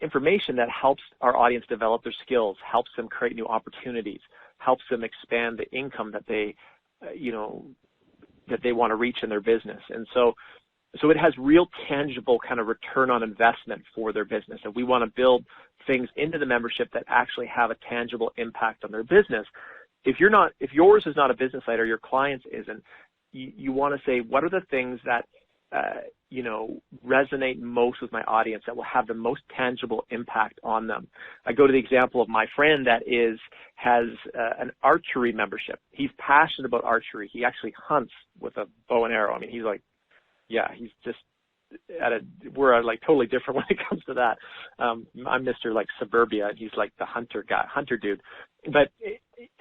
information that helps our audience develop their skills, helps them create new opportunities, helps them expand the income that they, you know, that they want to reach in their business. And so it has real tangible kind of return on investment for their business. And we want to build things into the membership that actually have a tangible impact on their business. If yours is not a business site or your client's isn't, you want to say, what are the things that, you know, resonate most with my audience that will have the most tangible impact on them? I go to the example of my friend that has an archery membership. He's passionate about archery. He actually hunts with a bow and arrow. I mean, he's like, yeah, he's just we're like totally different when it comes to that. I'm Mr. like suburbia, and he's like the hunter dude. But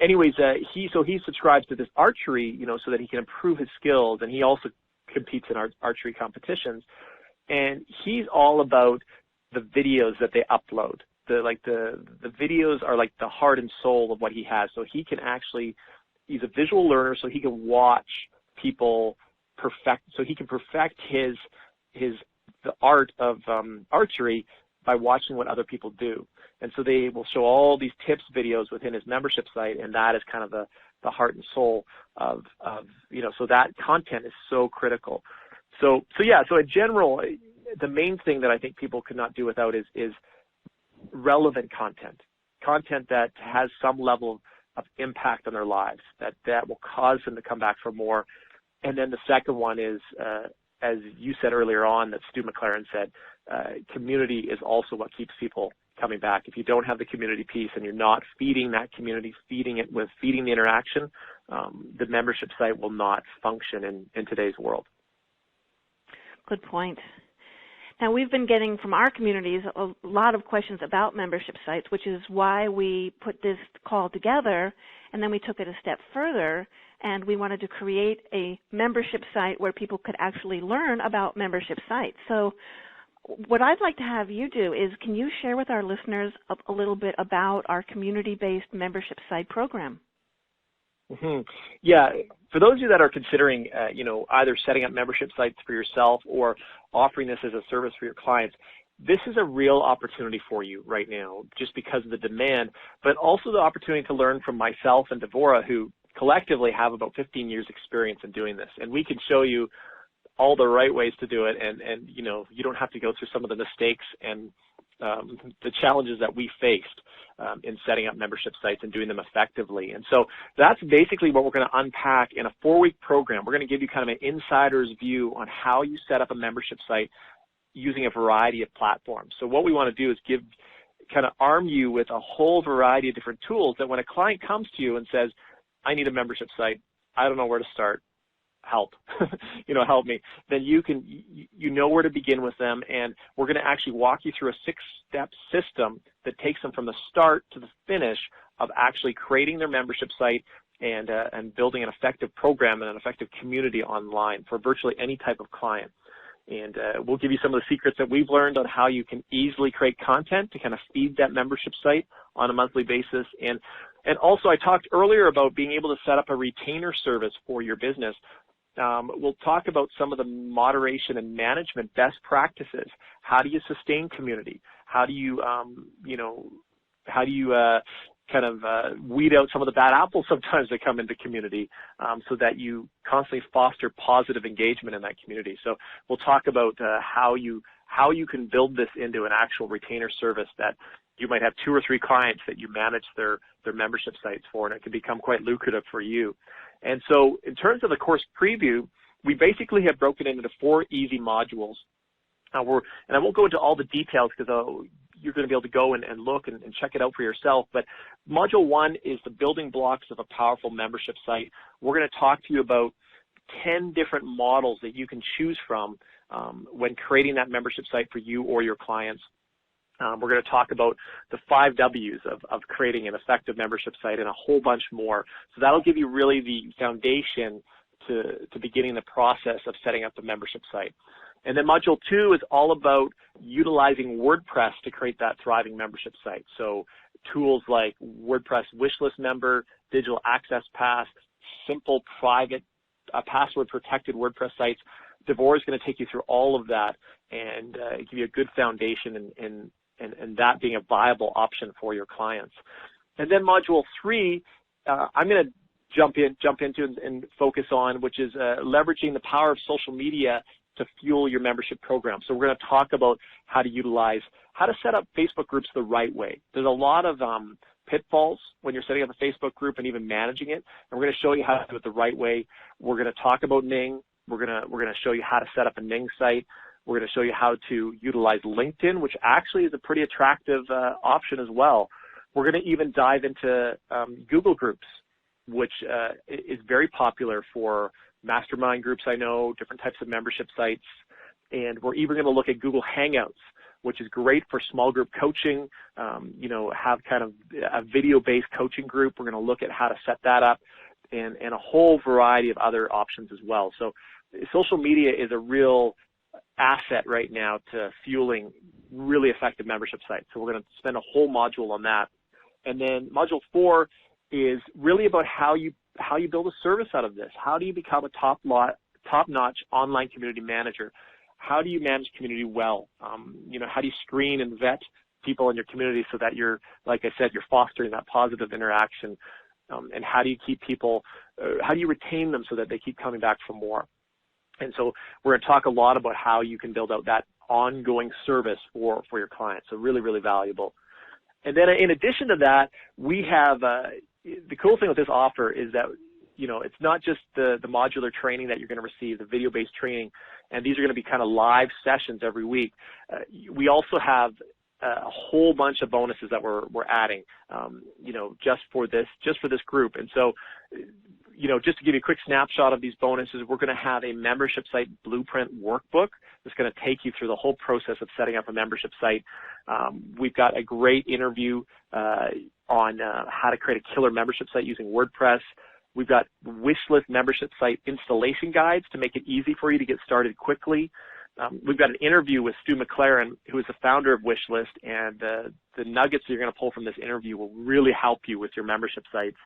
anyways, he subscribes to this archery, you know, so that he can improve his skills, and he also competes in archery competitions. And he's all about the videos that they upload. The videos are like the heart and soul of what he has. So he can actually, he's a visual learner, so he can watch people perfect the art of archery by watching what other people do. And so they will show all these tips videos within his membership site, and that is kind of the heart and soul of you know, so that content is so critical. So in general, the main thing that I think people could not do without is relevant content that has some level of impact on their lives, that will cause them to come back for more. And then the second one is, as you said earlier on, that Stu McLaren said, community is also what keeps people coming back. If you don't have the community piece and you're not feeding that community, feeding the interaction, the membership site will not function in today's world. Good point. Now, we've been getting from our communities a lot of questions about membership sites, which is why we put this call together, and then we took it a step further, and we wanted to create a membership site where people could actually learn about membership sites. So what I'd like to have you do is, can you share with our listeners a little bit about our community-based membership site program? Mm-hmm. Yeah, for those of you that are considering, you know, either setting up membership sites for yourself or offering this as a service for your clients, this is a real opportunity for you right now, just because of the demand, but also the opportunity to learn from myself and Devorah, who collectively have about 15 years experience in doing this. And we can show you all the right ways to do it, and you know, you don't have to go through some of the mistakes and the challenges that we faced in setting up membership sites and doing them effectively. And so that's basically what we're going to unpack in a 4-week program. We're going to give you kind of an insider's view on how you set up a membership site using a variety of platforms. So what we want to do is arm you with a whole variety of different tools that when a client comes to you and says, I need a membership site, I don't know where to start, help, you know, help me, then you know where to begin with them, and we're going to actually walk you through a 6-step system that takes them from the start to the finish of actually creating their membership site and building an effective program and an effective community online for virtually any type of client. And we'll give you some of the secrets that we've learned on how you can easily create content to kind of feed that membership site on a monthly basis. And also, I talked earlier about being able to set up a retainer service for your business. We'll talk about some of the moderation and management best practices. How do you sustain community? How do you, weed out some of the bad apples sometimes that come into community, so that you constantly foster positive engagement in that community. So we'll talk about how you can build this into an actual retainer service that you might have 2 or 3 clients that you manage their membership sites for, and it can become quite lucrative for you. And so in terms of the course preview, we basically have broken it into 4 easy modules. And I won't go into all the details because you're going to be able to go and look and check it out for yourself. But Module 1 is the building blocks of a powerful membership site. We're going to talk to you about 10 different models that you can choose from when creating that membership site for you or your clients. We're going to talk about the 5 W's of creating an effective membership site and a whole bunch more. So that'll give you really the foundation to beginning the process of setting up the membership site. And then Module 2 is all about utilizing WordPress to create that thriving membership site. So tools like WordPress Wishlist Member, Digital Access Pass, simple, private, password-protected WordPress sites. Devora is going to take you through all of that and give you a good foundation and that being a viable option for your clients. And then Module 3, I'm going to jump into and focus on, which is leveraging the power of social media to fuel your membership program. So we're going to talk about how to set up Facebook groups the right way. There's a lot of pitfalls when you're setting up a Facebook group and even managing it, and we're going to show you how to do it the right way. We're going to talk about Ning. We're going to show you how to set up a Ning site. We're going to show you how to utilize LinkedIn, which actually is a pretty attractive option as well. We're going to even dive into Google Groups, which is very popular for mastermind groups, I know, different types of membership sites. And we're even going to look at Google Hangouts, which is great for small group coaching, have kind of a video-based coaching group. We're going to look at how to set that up and a whole variety of other options as well. So social media is a real asset right now to fueling really effective membership sites. So we're going to spend a whole module on that. And then Module 4 is really about how you build a service out of this. How do you become a top-notch online community manager? How do you manage community well? How do you screen and vet people in your community so that you're, like I said, you're fostering that positive interaction? And how do you keep people, how do you retain them so that they keep coming back for more? And so we're going to talk a lot about how you can build out that ongoing service for your clients. So really, really valuable. And then in addition to that, we have the cool thing with this offer is that, it's not just the modular training that you're going to receive, the video-based training, and these are going to be kind of live sessions every week. We also have a whole bunch of bonuses that we're adding, just for this group. And so, just to give you a quick snapshot of these bonuses, we're going to have a membership site blueprint workbook that's going to take you through the whole process of setting up a membership site. We've got a great interview on how to create a killer membership site using WordPress. We've got wishlist membership site installation guides to make it easy for you to get started quickly. We've got an interview with Stu McLaren, who is the founder of Wishlist, and the nuggets that you're going to pull from this interview will really help you with your membership sites.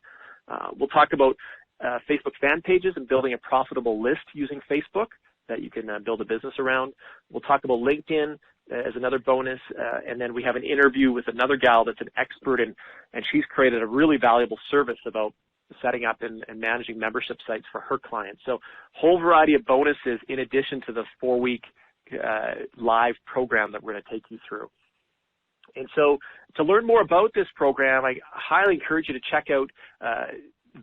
We'll talk about Facebook fan pages and building a profitable list using Facebook that you can build a business around. We'll talk about LinkedIn as another bonus, and then we have an interview with another gal that's an expert, and she's created a really valuable service about setting up and managing membership sites for her clients. So whole variety of bonuses in addition to the 4-week live program that we're going to take you through. And so to learn more about this program, I highly encourage you to check out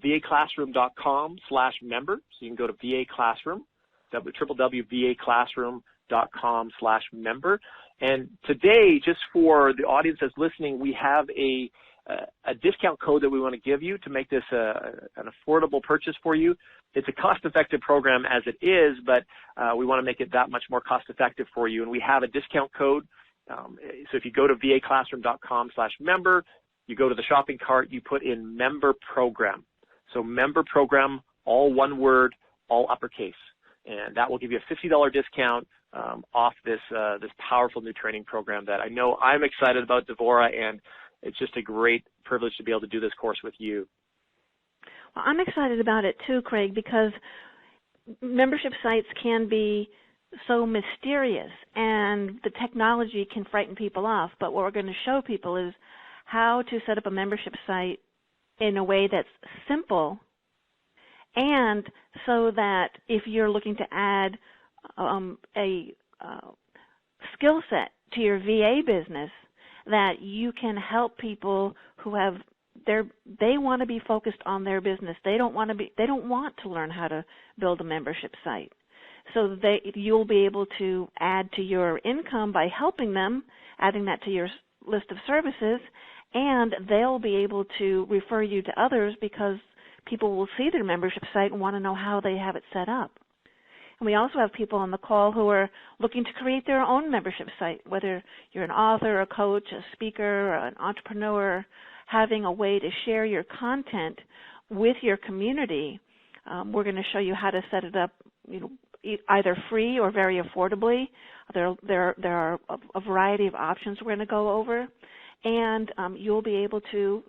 vaclassroom.com/member. So you can go to VA Classroom, www.vaclassroom.com/member. And today, just for the audience that's listening, we have a discount code that we want to give you to make this an affordable purchase for you. It's a cost-effective program as it is, but we want to make it that much more cost-effective for you. And we have a discount code. So if you go to vaclassroom.com/member, you go to the shopping cart, you put in member program. So member program, all one word, all uppercase. And that will give you a $50 discount off this powerful new training program that I know I'm excited about, Devora, and it's just a great privilege to be able to do this course with you. Well, I'm excited about it too, Craig, because membership sites can be so mysterious and the technology can frighten people off. But what we're going to show people is how to set up a membership site in a way that's simple, and so that if you're looking to add a skill set to your VA business, that you can help people who have they want to be focused on their business. They don't want to learn how to build a membership site. so you'll be able to add to your income by helping them, adding that to your list of services, and they'll be able to refer you to others because people will see their membership site and want to know how they have it set up. And we also have people on the call who are looking to create their own membership site, whether you're an author, a coach, a speaker, or an entrepreneur, having a way to share your content with your community. We're going to show you how to set it up, either free or very affordably. There are a variety of options we're going to go over, and you'll be able to,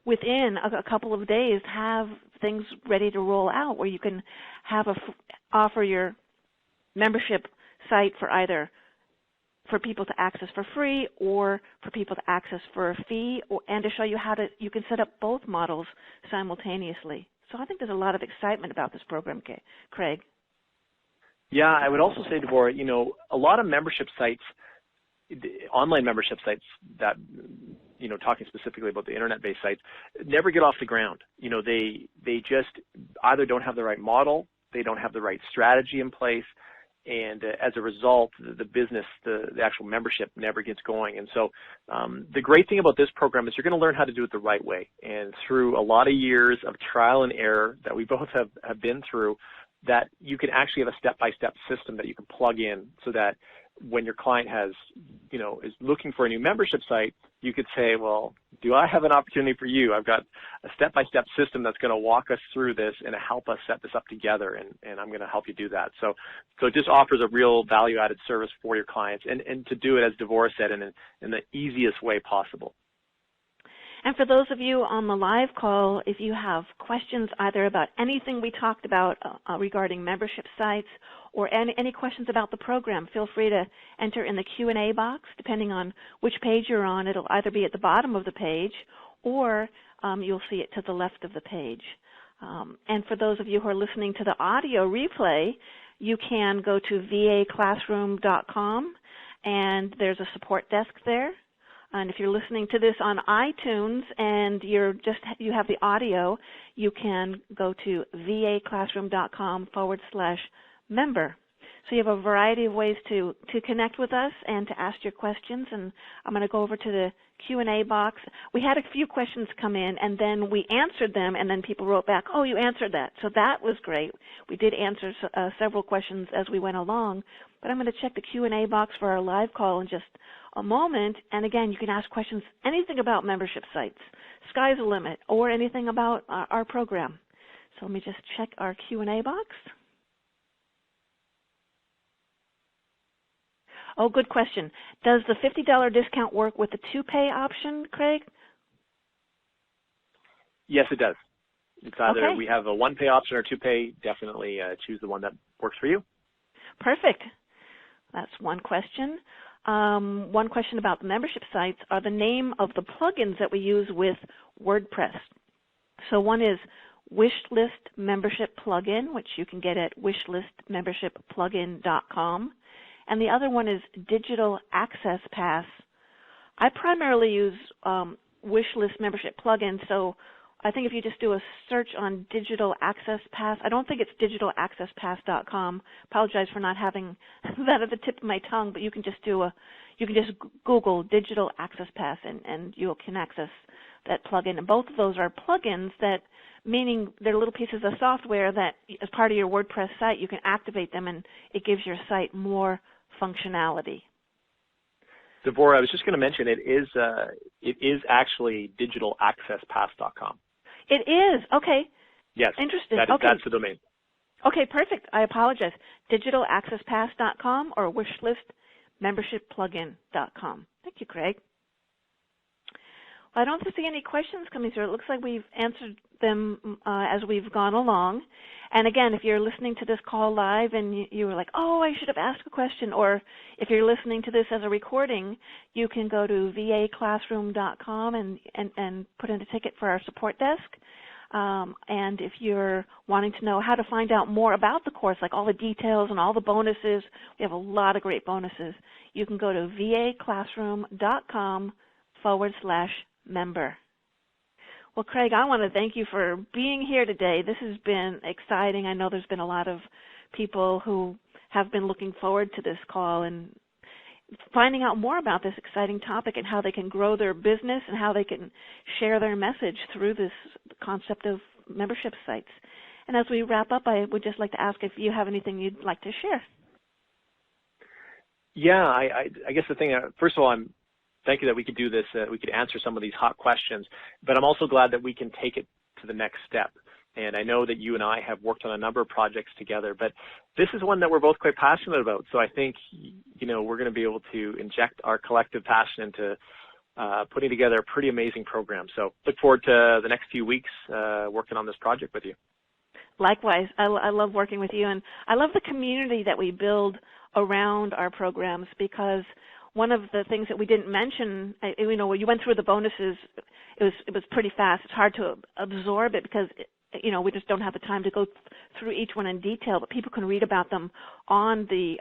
within a couple of days, have things ready to roll out where you can have offer your membership site for people to access for free or for people to access for a fee, and to show you how you can set up both models simultaneously. So I think there's a lot of excitement about this program, Craig. Yeah, I would also say, Deborah, a lot of membership sites, online membership sites that, talking specifically about the internet-based sites, never get off the ground. They just either don't have the right model, they don't have the right strategy in place, and as a result, the business, the actual membership never gets going. And so the great thing about this program is you're going to learn how to do it the right way. And through a lot of years of trial and error that we both have been through, that you can actually have a step-by-step system that you can plug in so that when your client is looking for a new membership site, you could say, well, do I have an opportunity for you? I've got a step-by-step system that's going to walk us through this and help us set this up together, and I'm going to help you do that. So it just offers a real value-added service for your clients, and to do it, as Deborah said, in the easiest way possible. And for those of you on the live call, if you have questions either about anything we talked about regarding membership sites or any questions about the program, feel free to enter in the Q&A box. Depending on which page you're on, it'll either be at the bottom of the page or you'll see it to the left of the page. And for those of you who are listening to the audio replay, you can go to vaclassroom.com, and there's a support desk there. And if you're listening to this on iTunes and you have the audio, you can go to vaclassroom.com/member. So you have a variety of ways to connect with us and to ask your questions. And I'm going to go over to the Q&A box. We had a few questions come in, and then we answered them, and then people wrote back, oh, you answered that. So that was great. We did answer several questions as we went along. But I'm going to check the Q&A box for our live call in just a moment. And again, you can ask questions, anything about membership sites, sky's the limit, or anything about our program. So let me just check our Q&A box. Oh, good question. Does the $50 discount work with the to-pay option, Craig? Yes, it does. It's either okay. We have a one-pay option or two-pay. Definitely choose the one that works for you. Perfect. That's one question. One question about the membership sites are the name of the plugins that we use with WordPress. So one is Wishlist Membership Plugin, which you can get at wishlistmembershipplugin.com. And the other one is Digital Access Pass. I primarily use Wishlist Membership Plugin, so I think if you just do a search on Digital Access Pass, I don't think it's digitalaccesspass.com. Apologize for not having that at the tip of my tongue, but you can just Google Digital Access Pass, and you can access that plugin. And both of those are plugins that, meaning they're little pieces of software that, as part of your WordPress site, you can activate them, and it gives your site more functionality. Deborah, I was just going to mention it is actually digitalaccesspass.com. It is? Okay. Yes. Interesting. Okay. That's the domain. Okay, perfect. I apologize. Digitalaccesspass.com or wishlistmembershipplugin.com. Thank you, Craig. Well, I don't see any questions coming through. It looks like we've answered them as we've gone along. And again, if you're listening to this call live and you were like, oh, I should have asked a question, or if you're listening to this as a recording, you can go to vaclassroom.com and put in a ticket for our support desk. And if you're wanting to know how to find out more about the course, like all the details and all the bonuses, we have a lot of great bonuses, you can go to vaclassroom.com/member. Well, Craig, I want to thank you for being here today. This has been exciting. I know there's been a lot of people who have been looking forward to this call and finding out more about this exciting topic and how they can grow their business and how they can share their message through this concept of membership sites. And as we wrap up, I would just like to ask if you have anything you'd like to share. Yeah, I guess the thing, first of all, thank you that we could do this, we could answer some of these hot questions, but I'm also glad that we can take it to the next step. And I know that you and I have worked on a number of projects together, but this is one that we're both quite passionate about. So I think, we're going to be able to inject our collective passion into putting together a pretty amazing program. So look forward to the next few weeks working on this project with you. Likewise, I love working with you, and I love the community that we build around our programs, because one of the things that we didn't mention, when you went through the bonuses, it was pretty fast. It's hard to absorb it because we just don't have the time to go through each one in detail, but people can read about them on the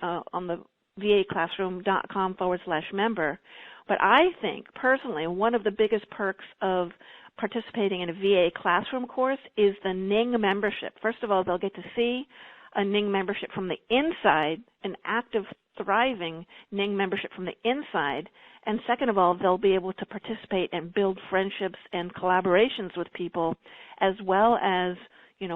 vaclassroom.com/member. But I think, personally, one of the biggest perks of participating in a VA classroom course is the Ning membership. First of all, they'll get to see a Ning membership from the inside, an active, thriving Ning membership from the inside. And second of all, they'll be able to participate and build friendships and collaborations with people, as well as,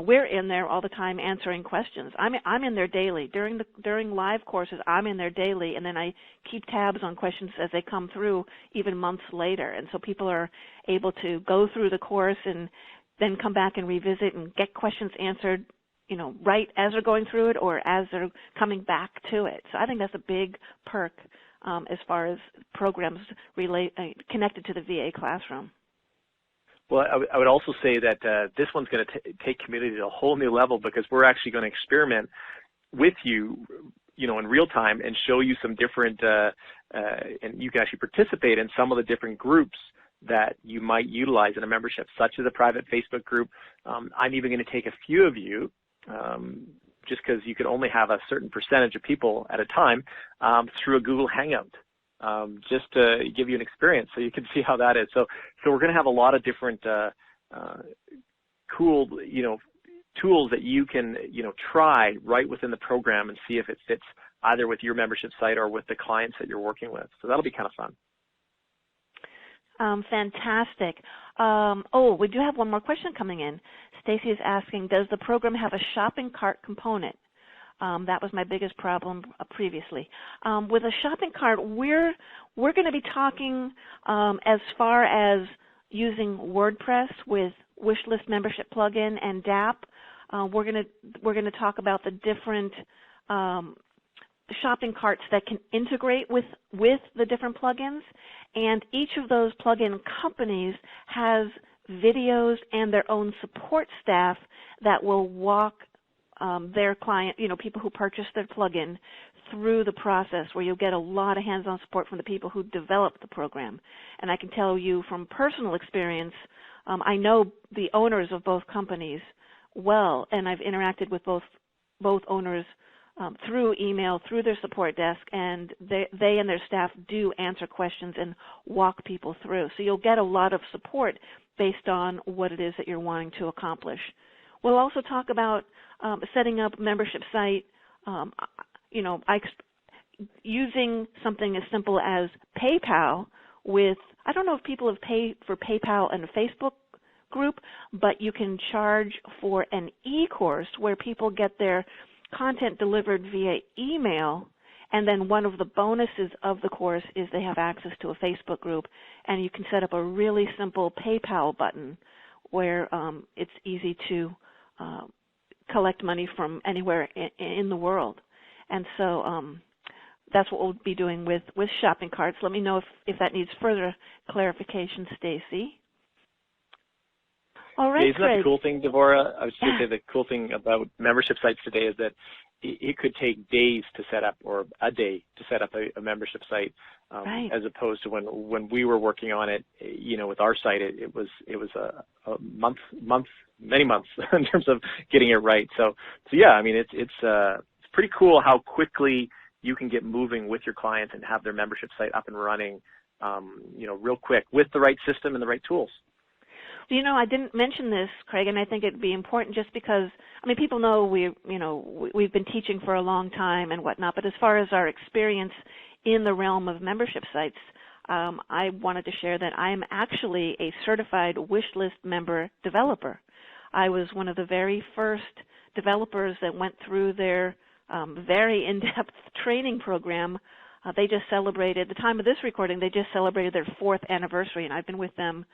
we're in there all the time answering questions. I'm in there daily. During live courses, I'm in there daily, and then I keep tabs on questions as they come through, even months later. And so people are able to go through the course and then come back and revisit and get questions answered, right as they're going through it or as they're coming back to it. So I think that's a big perk as far as programs connected to the VA classroom. Well, I would also say that this one's going to take community to a whole new level, because we're actually going to experiment with you, in real time and show you some different, and you can actually participate in some of the different groups that you might utilize in a membership, such as a private Facebook group. I'm even going to take a few of you, just because you could only have a certain percentage of people at a time, through a Google Hangout. Just to give you an experience so you can see how that is. So we're going to have a lot of different cool, tools that you can, try right within the program and see if it fits either with your membership site or with the clients that you're working with. So that'll be kind of fun. Fantastic. We do have one more question coming in. Stacy is asking, does the program have a shopping cart component? That was my biggest problem previously. With a shopping cart, we're going to be talking as far as using WordPress with Wishlist Membership Plugin and DAP. We're going to talk about the different shopping carts that can integrate with the different plugins, and each of those plugin companies has videos and their own support staff that will walk their client, people who purchase their plugin through the process, where you'll get a lot of hands-on support from the people who develop the program. And I can tell you from personal experience, I know the owners of both companies well, and I've interacted with both owners through email, through their support desk, and they and their staff do answer questions and walk people through. So you'll get a lot of support based on what it is that you're wanting to accomplish. We'll also talk about setting up a membership site, using something as simple as PayPal with, I don't know if people have paid for PayPal in a Facebook group, but you can charge for an e-course where people get their content delivered via email, and then one of the bonuses of the course is they have access to a Facebook group, and you can set up a really simple PayPal button where it's easy to collect money from anywhere in the world. And so that's what we'll be doing with shopping carts. Let me know if that needs further clarification, Stacy. All right, yeah, isn't that the cool thing, Devorah? I was just going to say the cool thing about membership sites today is that it could take days to set up, or a day to set up a membership site, right, as opposed to when we were working on it, with our site, it was a many months in terms of getting it right. So yeah, I mean, it's pretty cool how quickly you can get moving with your clients and have their membership site up and running, real quick with the right system and the right tools. You know, I didn't mention this, Craig, and I think it'd be important just because, I mean, people know we've been teaching for a long time and whatnot, but as far as our experience in the realm of membership sites, I wanted to share that I am actually a certified wishlist member developer. I was one of the very first developers that went through their very in-depth training program. They just celebrated, at the time of this recording, they just celebrated their 4th anniversary, and I've been with them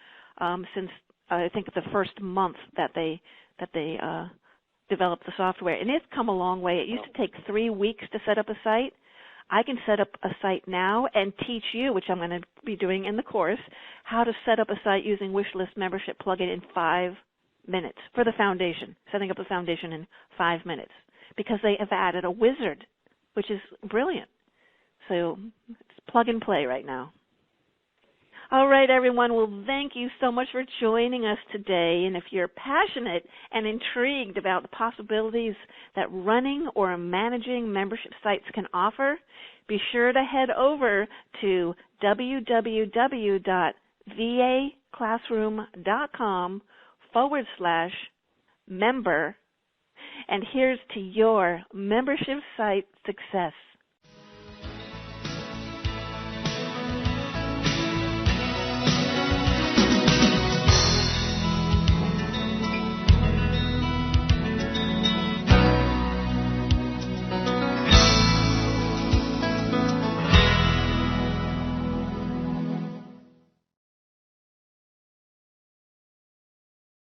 since I think the first month that they developed the software. And it's come a long way. It used to take 3 weeks to set up a site. I can set up a site now and teach you, which I'm going to be doing in the course, how to set up a site using Wishlist Membership plugin in 5 minutes for the foundation, setting up the foundation in 5 minutes, because they have added a wizard, which is brilliant. So it's plug and play right now. All right, everyone. Well, thank you so much for joining us today. And if you're passionate and intrigued about the possibilities that running or managing membership sites can offer, be sure to head over to www.vaclassroom.com/member. And here's to your membership site success.